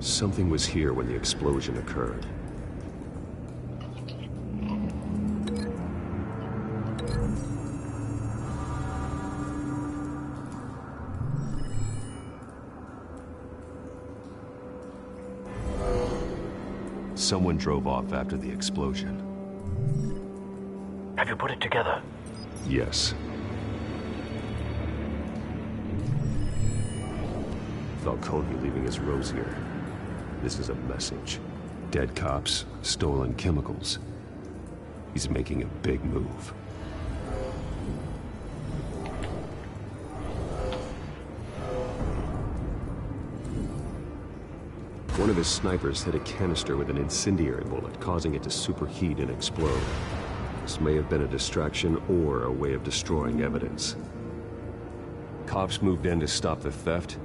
Something was here when the explosion occurred. Someone drove off after the explosion. Have you put it together? Yes. Falcone leaving his rose here. This is a message. Dead cops, stolen chemicals. He's making a big move. One of his snipers hit a canister with an incendiary bullet, causing it to superheat and explode. This may have been a distraction or a way of destroying evidence. Cops moved in to stop the theft.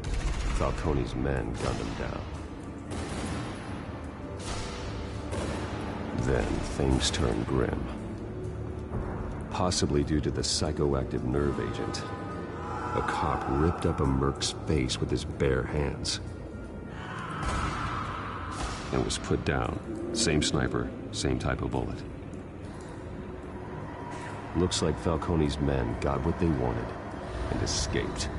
Falcone's men gunned him down. Then things turned grim. Possibly due to the psychoactive nerve agent. A cop ripped up a merc's face with his bare hands. And was put down. Same sniper, same type of bullet. Looks like Falcone's men got what they wanted and escaped.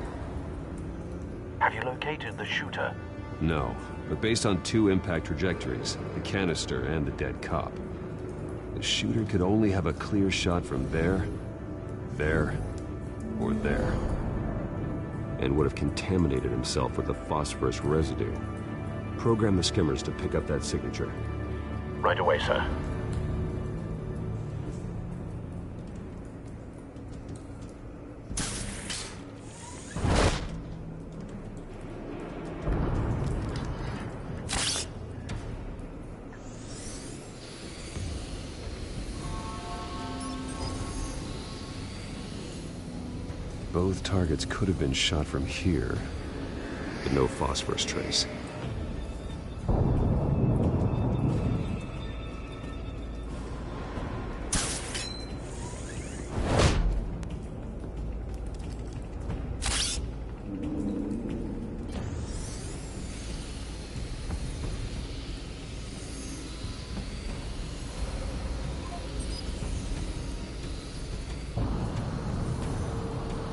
Have you located the shooter? No, but based on two impact trajectories, the canister and the dead cop, the shooter could only have a clear shot from there, or there, and would have contaminated himself with the phosphorus residue. Program the skimmers to pick up that signature. Right away, sir. Both targets could have been shot from here, but no phosphorus trace.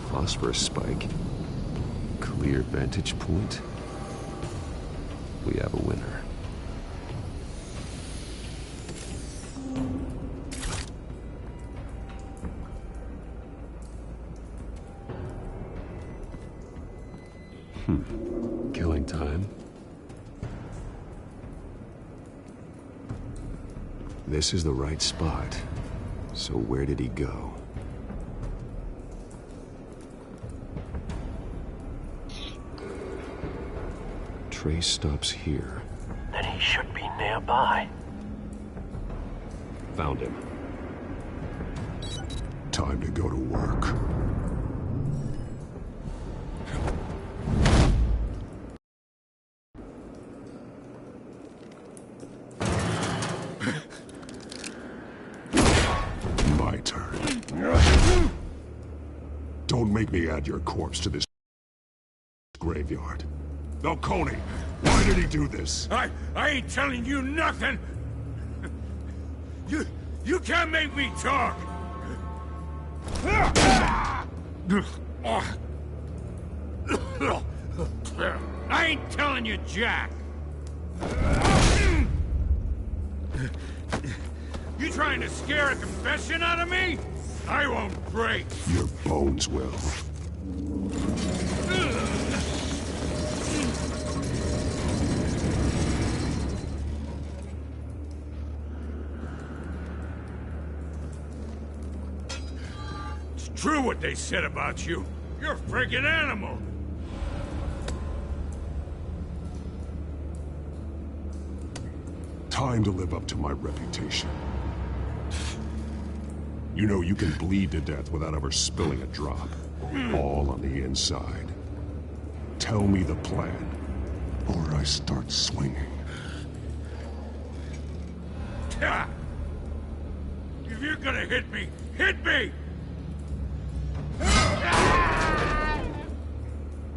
Phosphorus spike. Clear vantage point. We have a winner. Killing time. This is the right spot. So where did he go? Trace stops here. Then he should be nearby. Found him. Time to go to work. My turn. Don't make me add your corpse to this graveyard. Falcone, why did he do this? I ain't telling you nothing! You can't make me talk! I ain't telling you, Jack! You trying to scare a confession out of me? I won't break! Your bones will. True what they said about you. You're a friggin' animal. Time to live up to my reputation. You know you can bleed to death without ever spilling a drop. All on the inside. Tell me the plan, or I start swinging. If you're gonna hit me, hit me!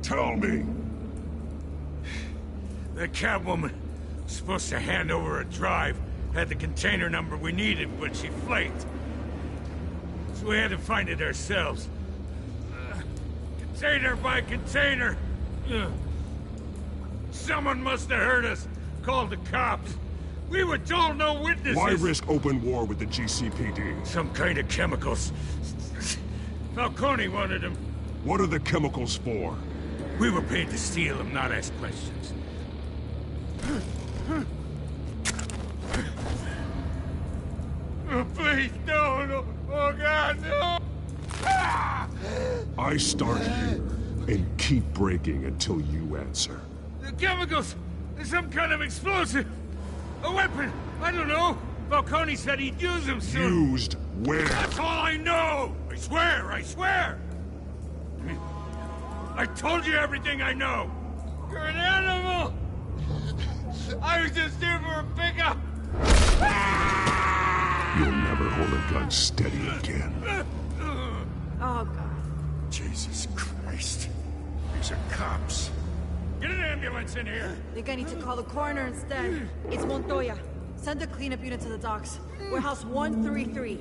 Tell me! The Catwoman was supposed to hand over a drive, had the container number we needed, but she flaked. So we had to find it ourselves. Container by container. Someone must have heard us, called the cops. We were told no witnesses. Why risk open war with the GCPD? Some kind of chemicals. Falcone wanted them. What are the chemicals for? We were paid to steal them, not ask questions. Oh, please, no. Oh, God, no! I start here and keep breaking until you answer. The chemicals! There's some kind of explosive! A weapon! I don't know! Falcone said he'd use them soon! Used where? That's all I know! I swear! I told you everything I know! You're an animal! I was just here for a pickup! You'll never hold a gun steady again. Oh, God. Jesus Christ. These are cops. Get an ambulance in here! Think I need to call the coroner instead. It's Montoya. Send a cleanup unit to the docks. Warehouse 133.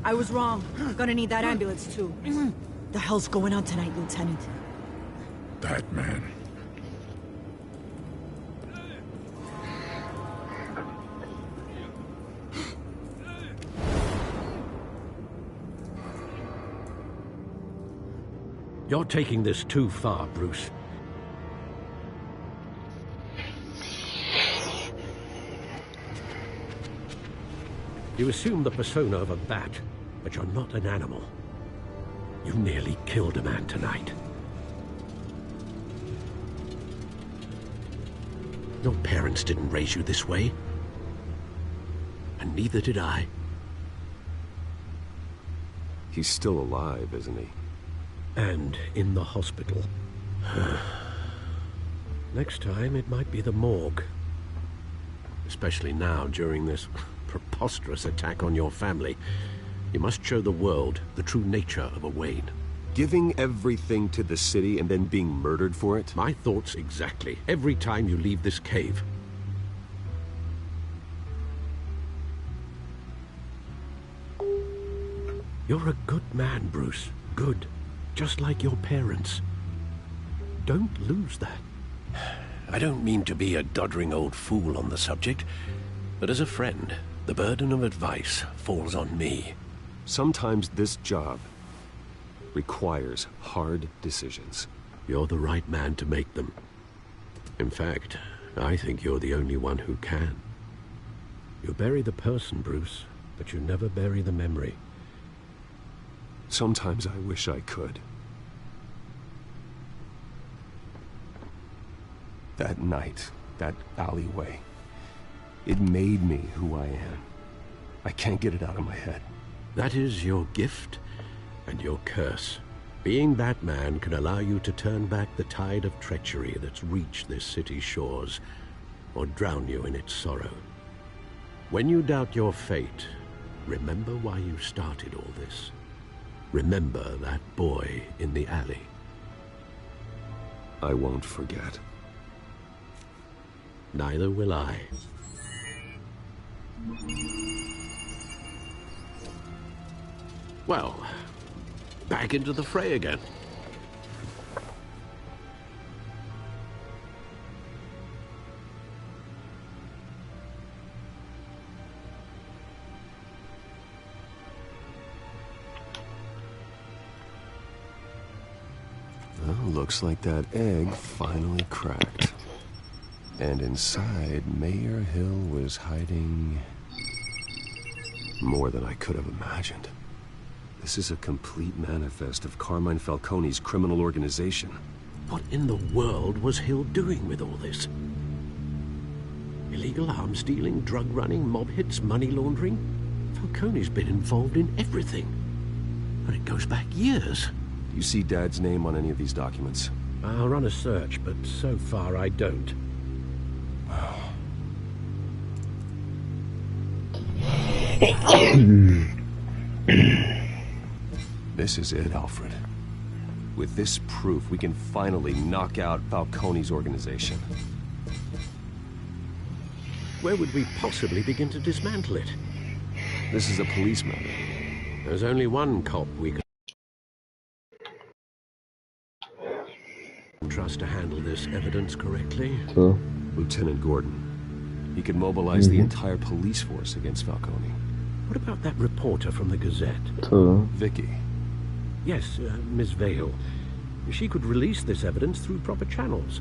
I was wrong. Gonna need that ambulance, too. The hell's going on tonight, Lieutenant? Batman. You're taking this too far, Bruce. You assume the persona of a bat, but you're not an animal. You nearly killed a man tonight. Your parents didn't raise you this way. And neither did I. He's still alive, isn't he? And in the hospital. Next time, it might be the morgue. Especially now, during this preposterous attack on your family. You must show the world the true nature of a Wayne. Giving everything to the city and then being murdered for it? My thoughts exactly. Every time you leave this cave. You're a good man, Bruce. Good. Just like your parents. Don't lose that. I don't mean to be a doddering old fool on the subject, but as a friend, the burden of advice falls on me. Sometimes this job requires hard decisions. You're the right man to make them. In fact, I think you're the only one who can. You bury the person, Bruce, but you never bury the memory. Sometimes I wish I could. That night, that alleyway, it made me who I am. I can't get it out of my head. That is your gift and your curse. Being Batman can allow you to turn back the tide of treachery that's reached this city's shores, or drown you in its sorrow. When you doubt your fate, remember why you started all this. Remember that boy in the alley. I won't forget. Neither will I. Well, back into the fray again. Well, looks like that egg finally cracked. And inside, Mayor Hill was hiding more than I could have imagined. This is a complete manifest of Carmine Falcone's criminal organization. What in the world was Hill doing with all this? Illegal arms dealing, drug running, mob hits, money laundering? Falcone's been involved in everything. And it goes back years. Do you see Dad's name on any of these documents? I'll run a search, but so far I don't. This is it, Alfred. With this proof, we can finally knock out Falcone's organization. Where would we possibly begin to dismantle it? This is a police matter. There's only one cop we can trust to handle this evidence correctly. Lieutenant Gordon. He could mobilize the entire police force against Falcone. What about that reporter from the Gazette? Vicky. Yes, Miss Vale. She could release this evidence through proper channels.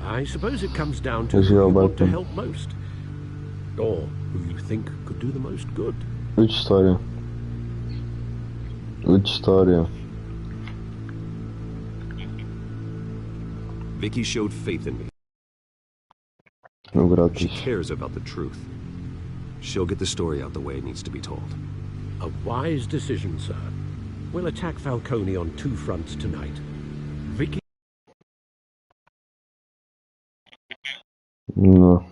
I suppose it comes down to who you want to help most. Or who you think could do the most good. Which story? Which story? Vicky showed faith in me. She cares about the truth. She'll get the story out the way it needs to be told. A wise decision, sir. We'll attack Falcone on two fronts tonight. Vicky... No.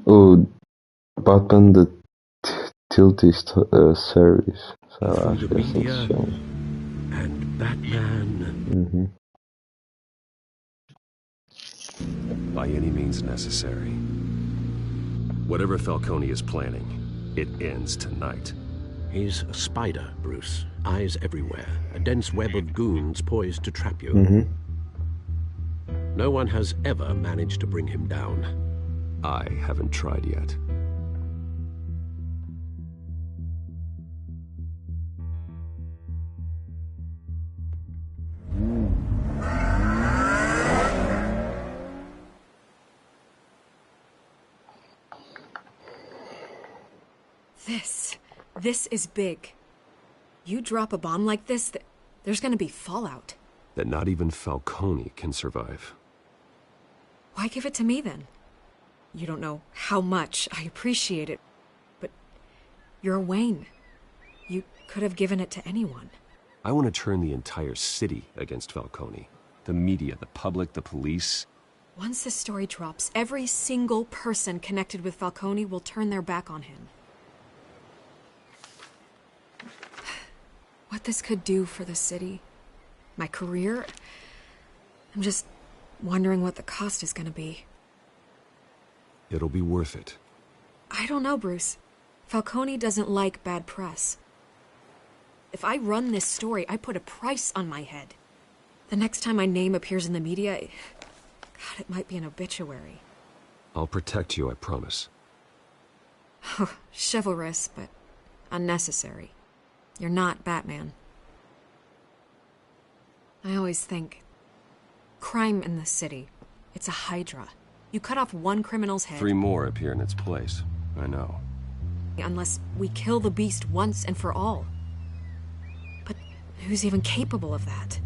Oh, Batman the Tilty series. So acho que essa se chama. And Batman... By any means necessary. Whatever Falcone is planning, it ends tonight. He's a spider, Bruce. Eyes everywhere. A dense web of goons poised to trap you. No one has ever managed to bring him down. I haven't tried yet. This is big. You drop a bomb like this, there's gonna be fallout. That not even Falcone can survive. Why give it to me then? You don't know how much I appreciate it, but you're Wayne. You could have given it to anyone. I want to turn the entire city against Falcone. The media, the public, the police. Once this story drops, every single person connected with Falcone will turn their back on him. What this could do for the city, my career, I'm just wondering what the cost is gonna be. It'll be worth it. I don't know, Bruce. Falcone doesn't like bad press. If I run this story, I put a price on my head. The next time my name appears in the media, God, it might be an obituary. I'll protect you, I promise. Chivalrous, but unnecessary. You're not Batman. I always think, crime in this city, it's a hydra. You cut off one criminal's head... 3 more appear in its place. I know. Unless we kill the beast once and for all. But who's even capable of that?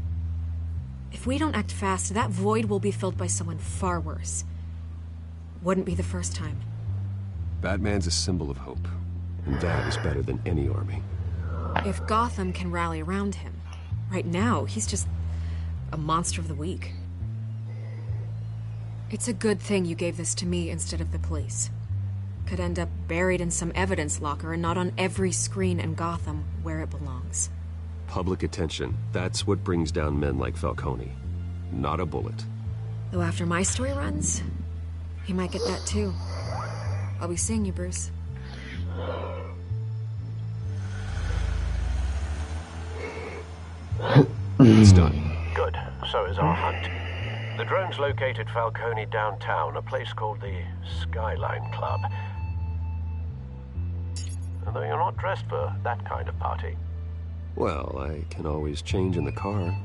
If we don't act fast, that void will be filled by someone far worse. Wouldn't be the first time. Batman's a symbol of hope, and that is better than any army. If Gotham can rally around him, right now, he's just a monster of the week. It's a good thing you gave this to me instead of the police. Could end up buried in some evidence locker and not on every screen in Gotham where it belongs. Public attention, that's what brings down men like Falcone. Not a bullet. Though after my story runs, he might get that too. I'll be seeing you, Bruce. It's done. Good. So is our hunt. The drones located Falcone downtown, a place called the Skyline Club. Although you're not dressed for that kind of party. Well, I can always change in the car.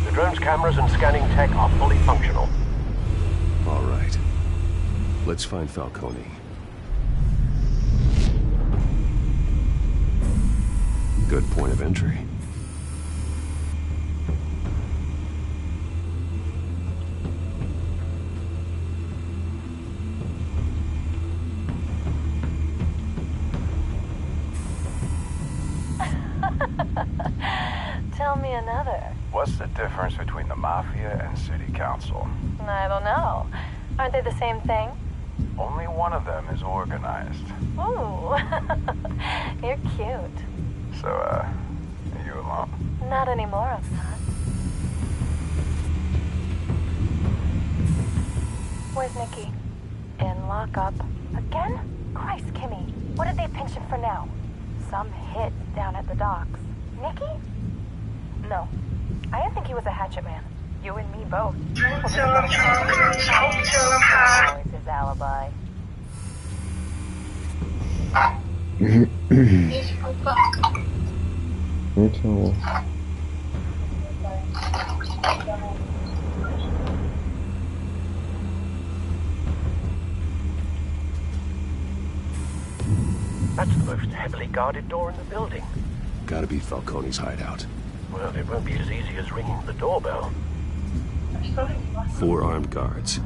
The drone's cameras and scanning tech are fully functional. All right. Let's find Falcone. Good point of entry. Tell me another. What's the difference between the Mafia and City Council? I don't know. Aren't they the same thing? Only one of them is organized. Ooh, you're cute. So, are you alone? Not anymore, I'm not. Where's Nikki? In lockup. Again? Christ, Kimmy. What did they pinch him for now? Some hit down at the docks. Nikki? No. I didn't think he was a hatchet man. You and me both. Always his alibi. That's the most heavily guarded door in the building. Gotta be Falcone's hideout. Well, it won't be as easy as ringing the doorbell. 4 armed guards.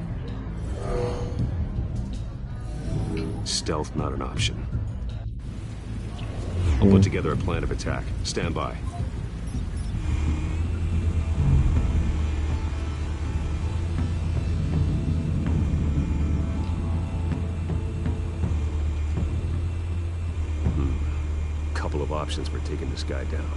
Stealth not an option. I'll put together a plan of attack. Stand by. Couple of options for taking this guy down.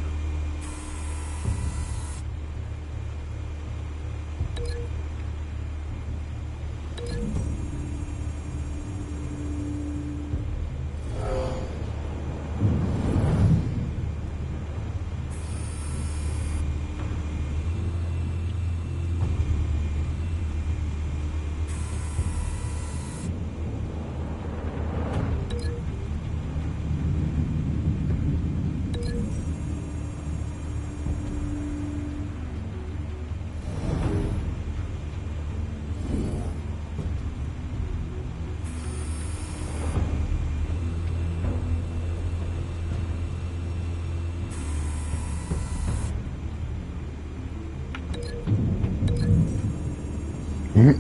This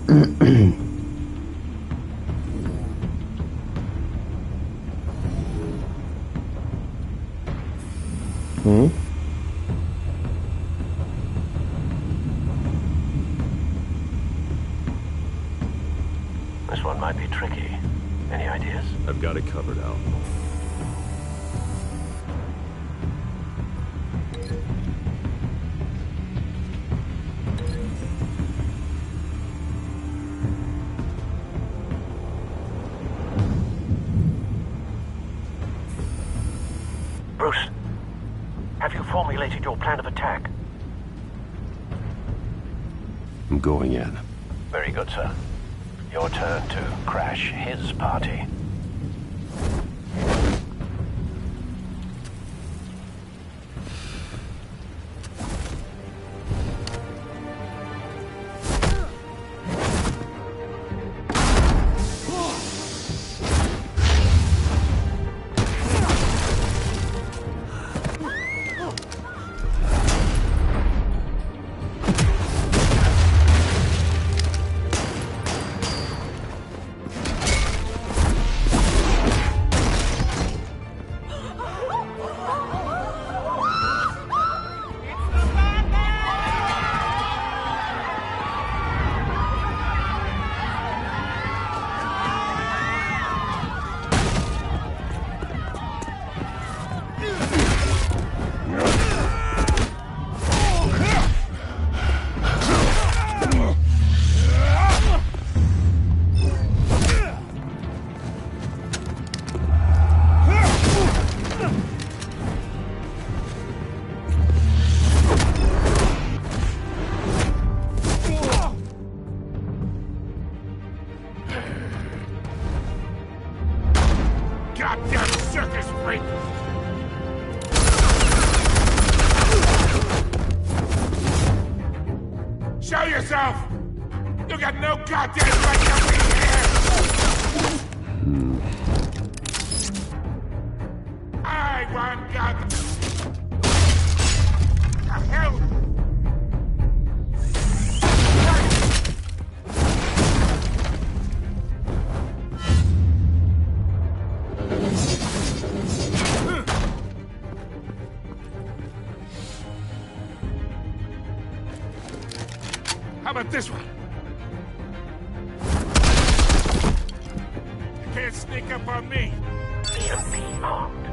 one might be tricky. Any ideas? I've got it covered, Al. Bruce, have you formulated your plan of attack? I'm going in. Very good, sir. Your turn to crash his party. Show yourself! You got no goddamn right to be here! I want God. The hell? How about this one? You can't sneak up on me. EMP armed.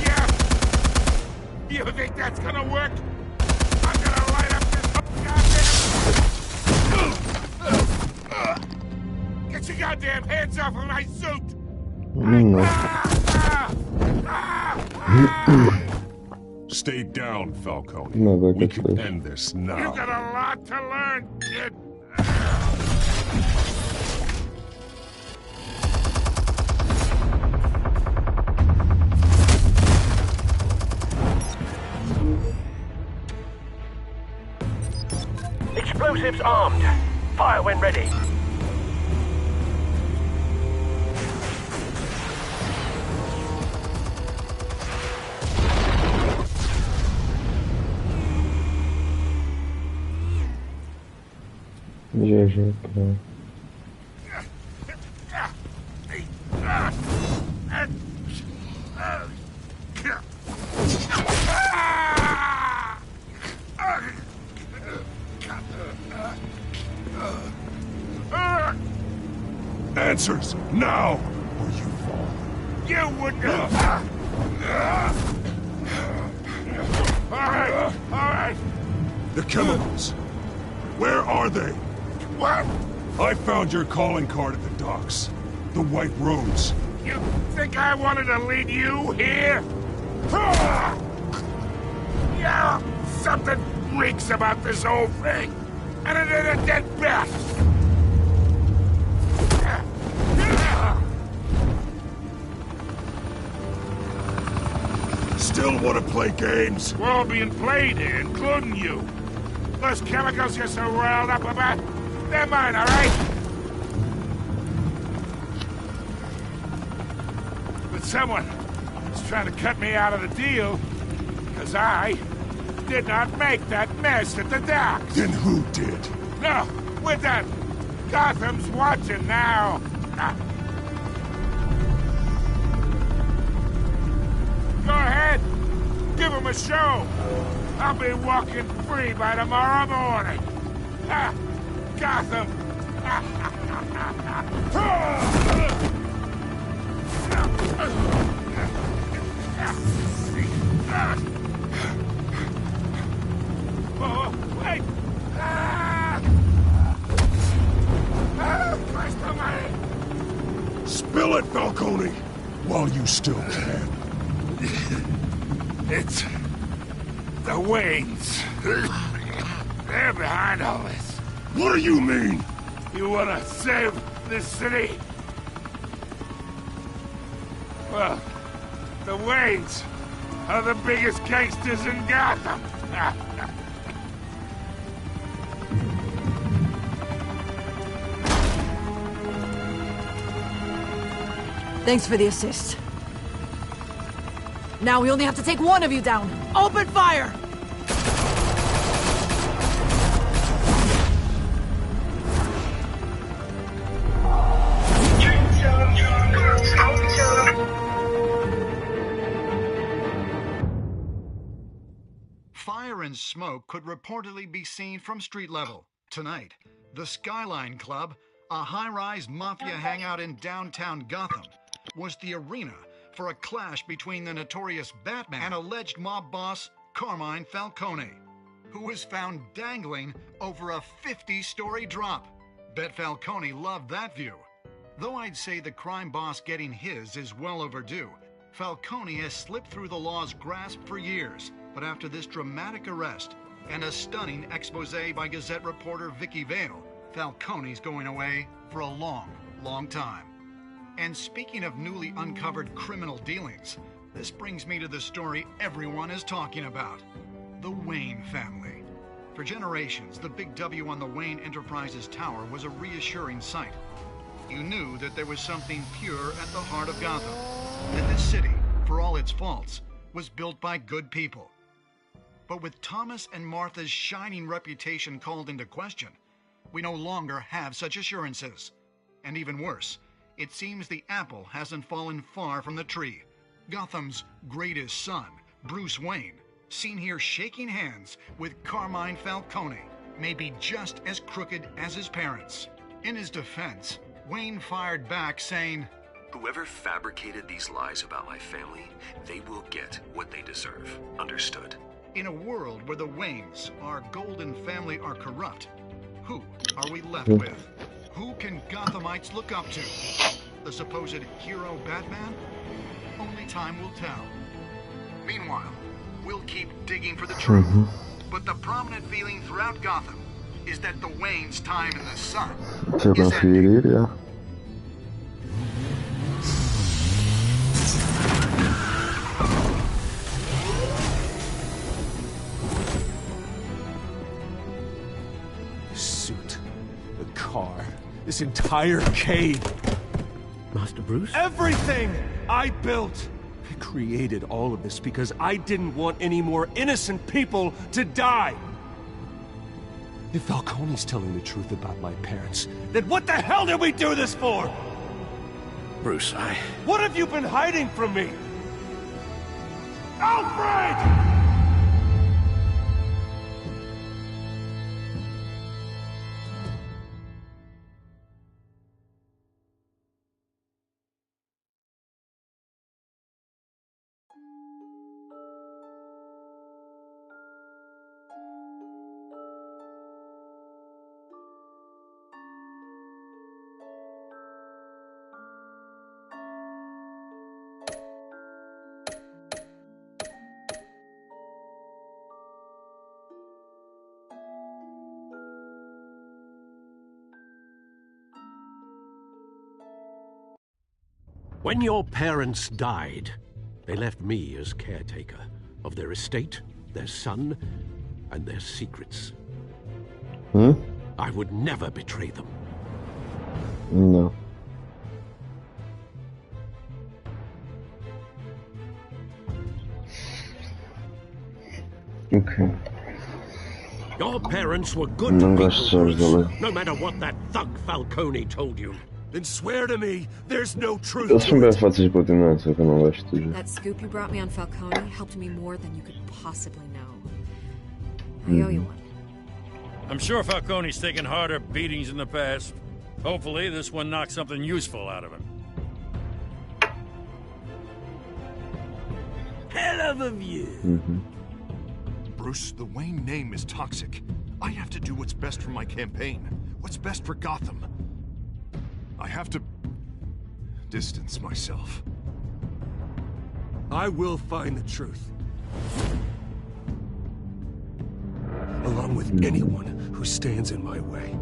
Yeah. You think that's gonna work? I'm gonna light up this goddamn... Get your goddamn hands off of my suit! Stay down, Falcone. No, we can end this now. You got a lot to learn, kid. Explosives armed. Fire when ready. GG, cara. Answers, now! Or you fall. You wouldn't. All right. The chemicals. Where are they? What? I found your calling card at the docks. The White Rose. You think I wanted to lead you here? Yeah, something reeks about this whole thing. And it ain't a dead bat. Still want to play games? We're all being played here, including you. Those chemicals you're so riled up about, they're mine, all right? Someone is trying to cut me out of the deal, because I did not make that mess at the docks. Then who did? No, we're done. Gotham's watching now. Go ahead. Give him a show. I'll be walking free by tomorrow morning. Gotham. Oh, wait. Christ almighty. Spill it, Falcone, while you still can. It's the Waynes. They're behind all this. What do you mean? You wanna save this city? Well, the Waynes are the biggest gangsters in Gotham. Thanks for the assist. Now we only have to take one of you down. Open fire! Fire and smoke could reportedly be seen from street level. Tonight, the Skyline Club, a high-rise mafia hangout in downtown Gotham, was the arena for a clash between the notorious Batman and alleged mob boss Carmine Falcone, who was found dangling over a 50-story drop. Bet Falcone loved that view. Though I'd say the crime boss getting his is well overdue, Falcone has slipped through the law's grasp for years. But after this dramatic arrest and a stunning expose by Gazette reporter Vicky Vale, Falcone's going away for a long, long time. And speaking of newly uncovered criminal dealings, this brings me to the story everyone is talking about: the Wayne family. For generations, the big W on the Wayne Enterprises Tower was a reassuring sight. You knew that there was something pure at the heart of Gotham, that this city, for all its faults, was built by good people. But with Thomas and Martha's shining reputation called into question, we no longer have such assurances. And even worse, it seems the apple hasn't fallen far from the tree. Gotham's greatest son, Bruce Wayne, seen here shaking hands with Carmine Falcone, may be just as crooked as his parents. In his defense, Wayne fired back saying, "Whoever fabricated these lies about my family, they will get what they deserve. Understood?" In a world where the Waynes, our golden family, are corrupt, who are we left with? Who can Gothamites look up to? The supposed hero Batman? Only time will tell. Meanwhile, we'll keep digging for the truth. But the prominent feeling throughout Gotham is that the Waynes' time in the sun is ending. Car, this entire cave. Master Bruce? Everything I built. I created all of this because I didn't want any more innocent people to die. If Falcone's telling the truth about my parents, then what the hell did we do this for? Bruce, What have you been hiding from me? Alfred! When your parents died, they left me as caretaker of their estate, their son, and their secrets. I would never betray them. No. Ok. Your parents were good Não people, gosto de histórias da lei. no matter what that thug Falcone told you. Then swear to me there's no truth Eles to são bem it. fáceis de continuar, só que eu não gosto de. That scoop you brought me on Falcone helped me more than you could possibly know. I owe you one. I'm sure Falcone's taken harder beatings in the past. Hopefully, this one knocks something useful out of him. Hell of a view. Bruce, the Wayne name is toxic. I have to do what's best for my campaign. What's best for Gotham. I have to distance myself. I will find the truth. Along with anyone who stands in my way.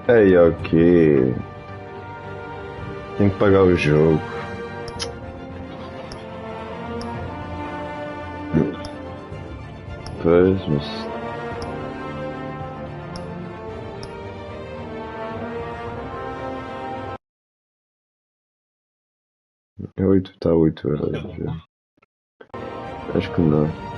Ei, ok. Tem que pagar o jogo. Pois, mas... É 8, tá 8 euros. Acho que não.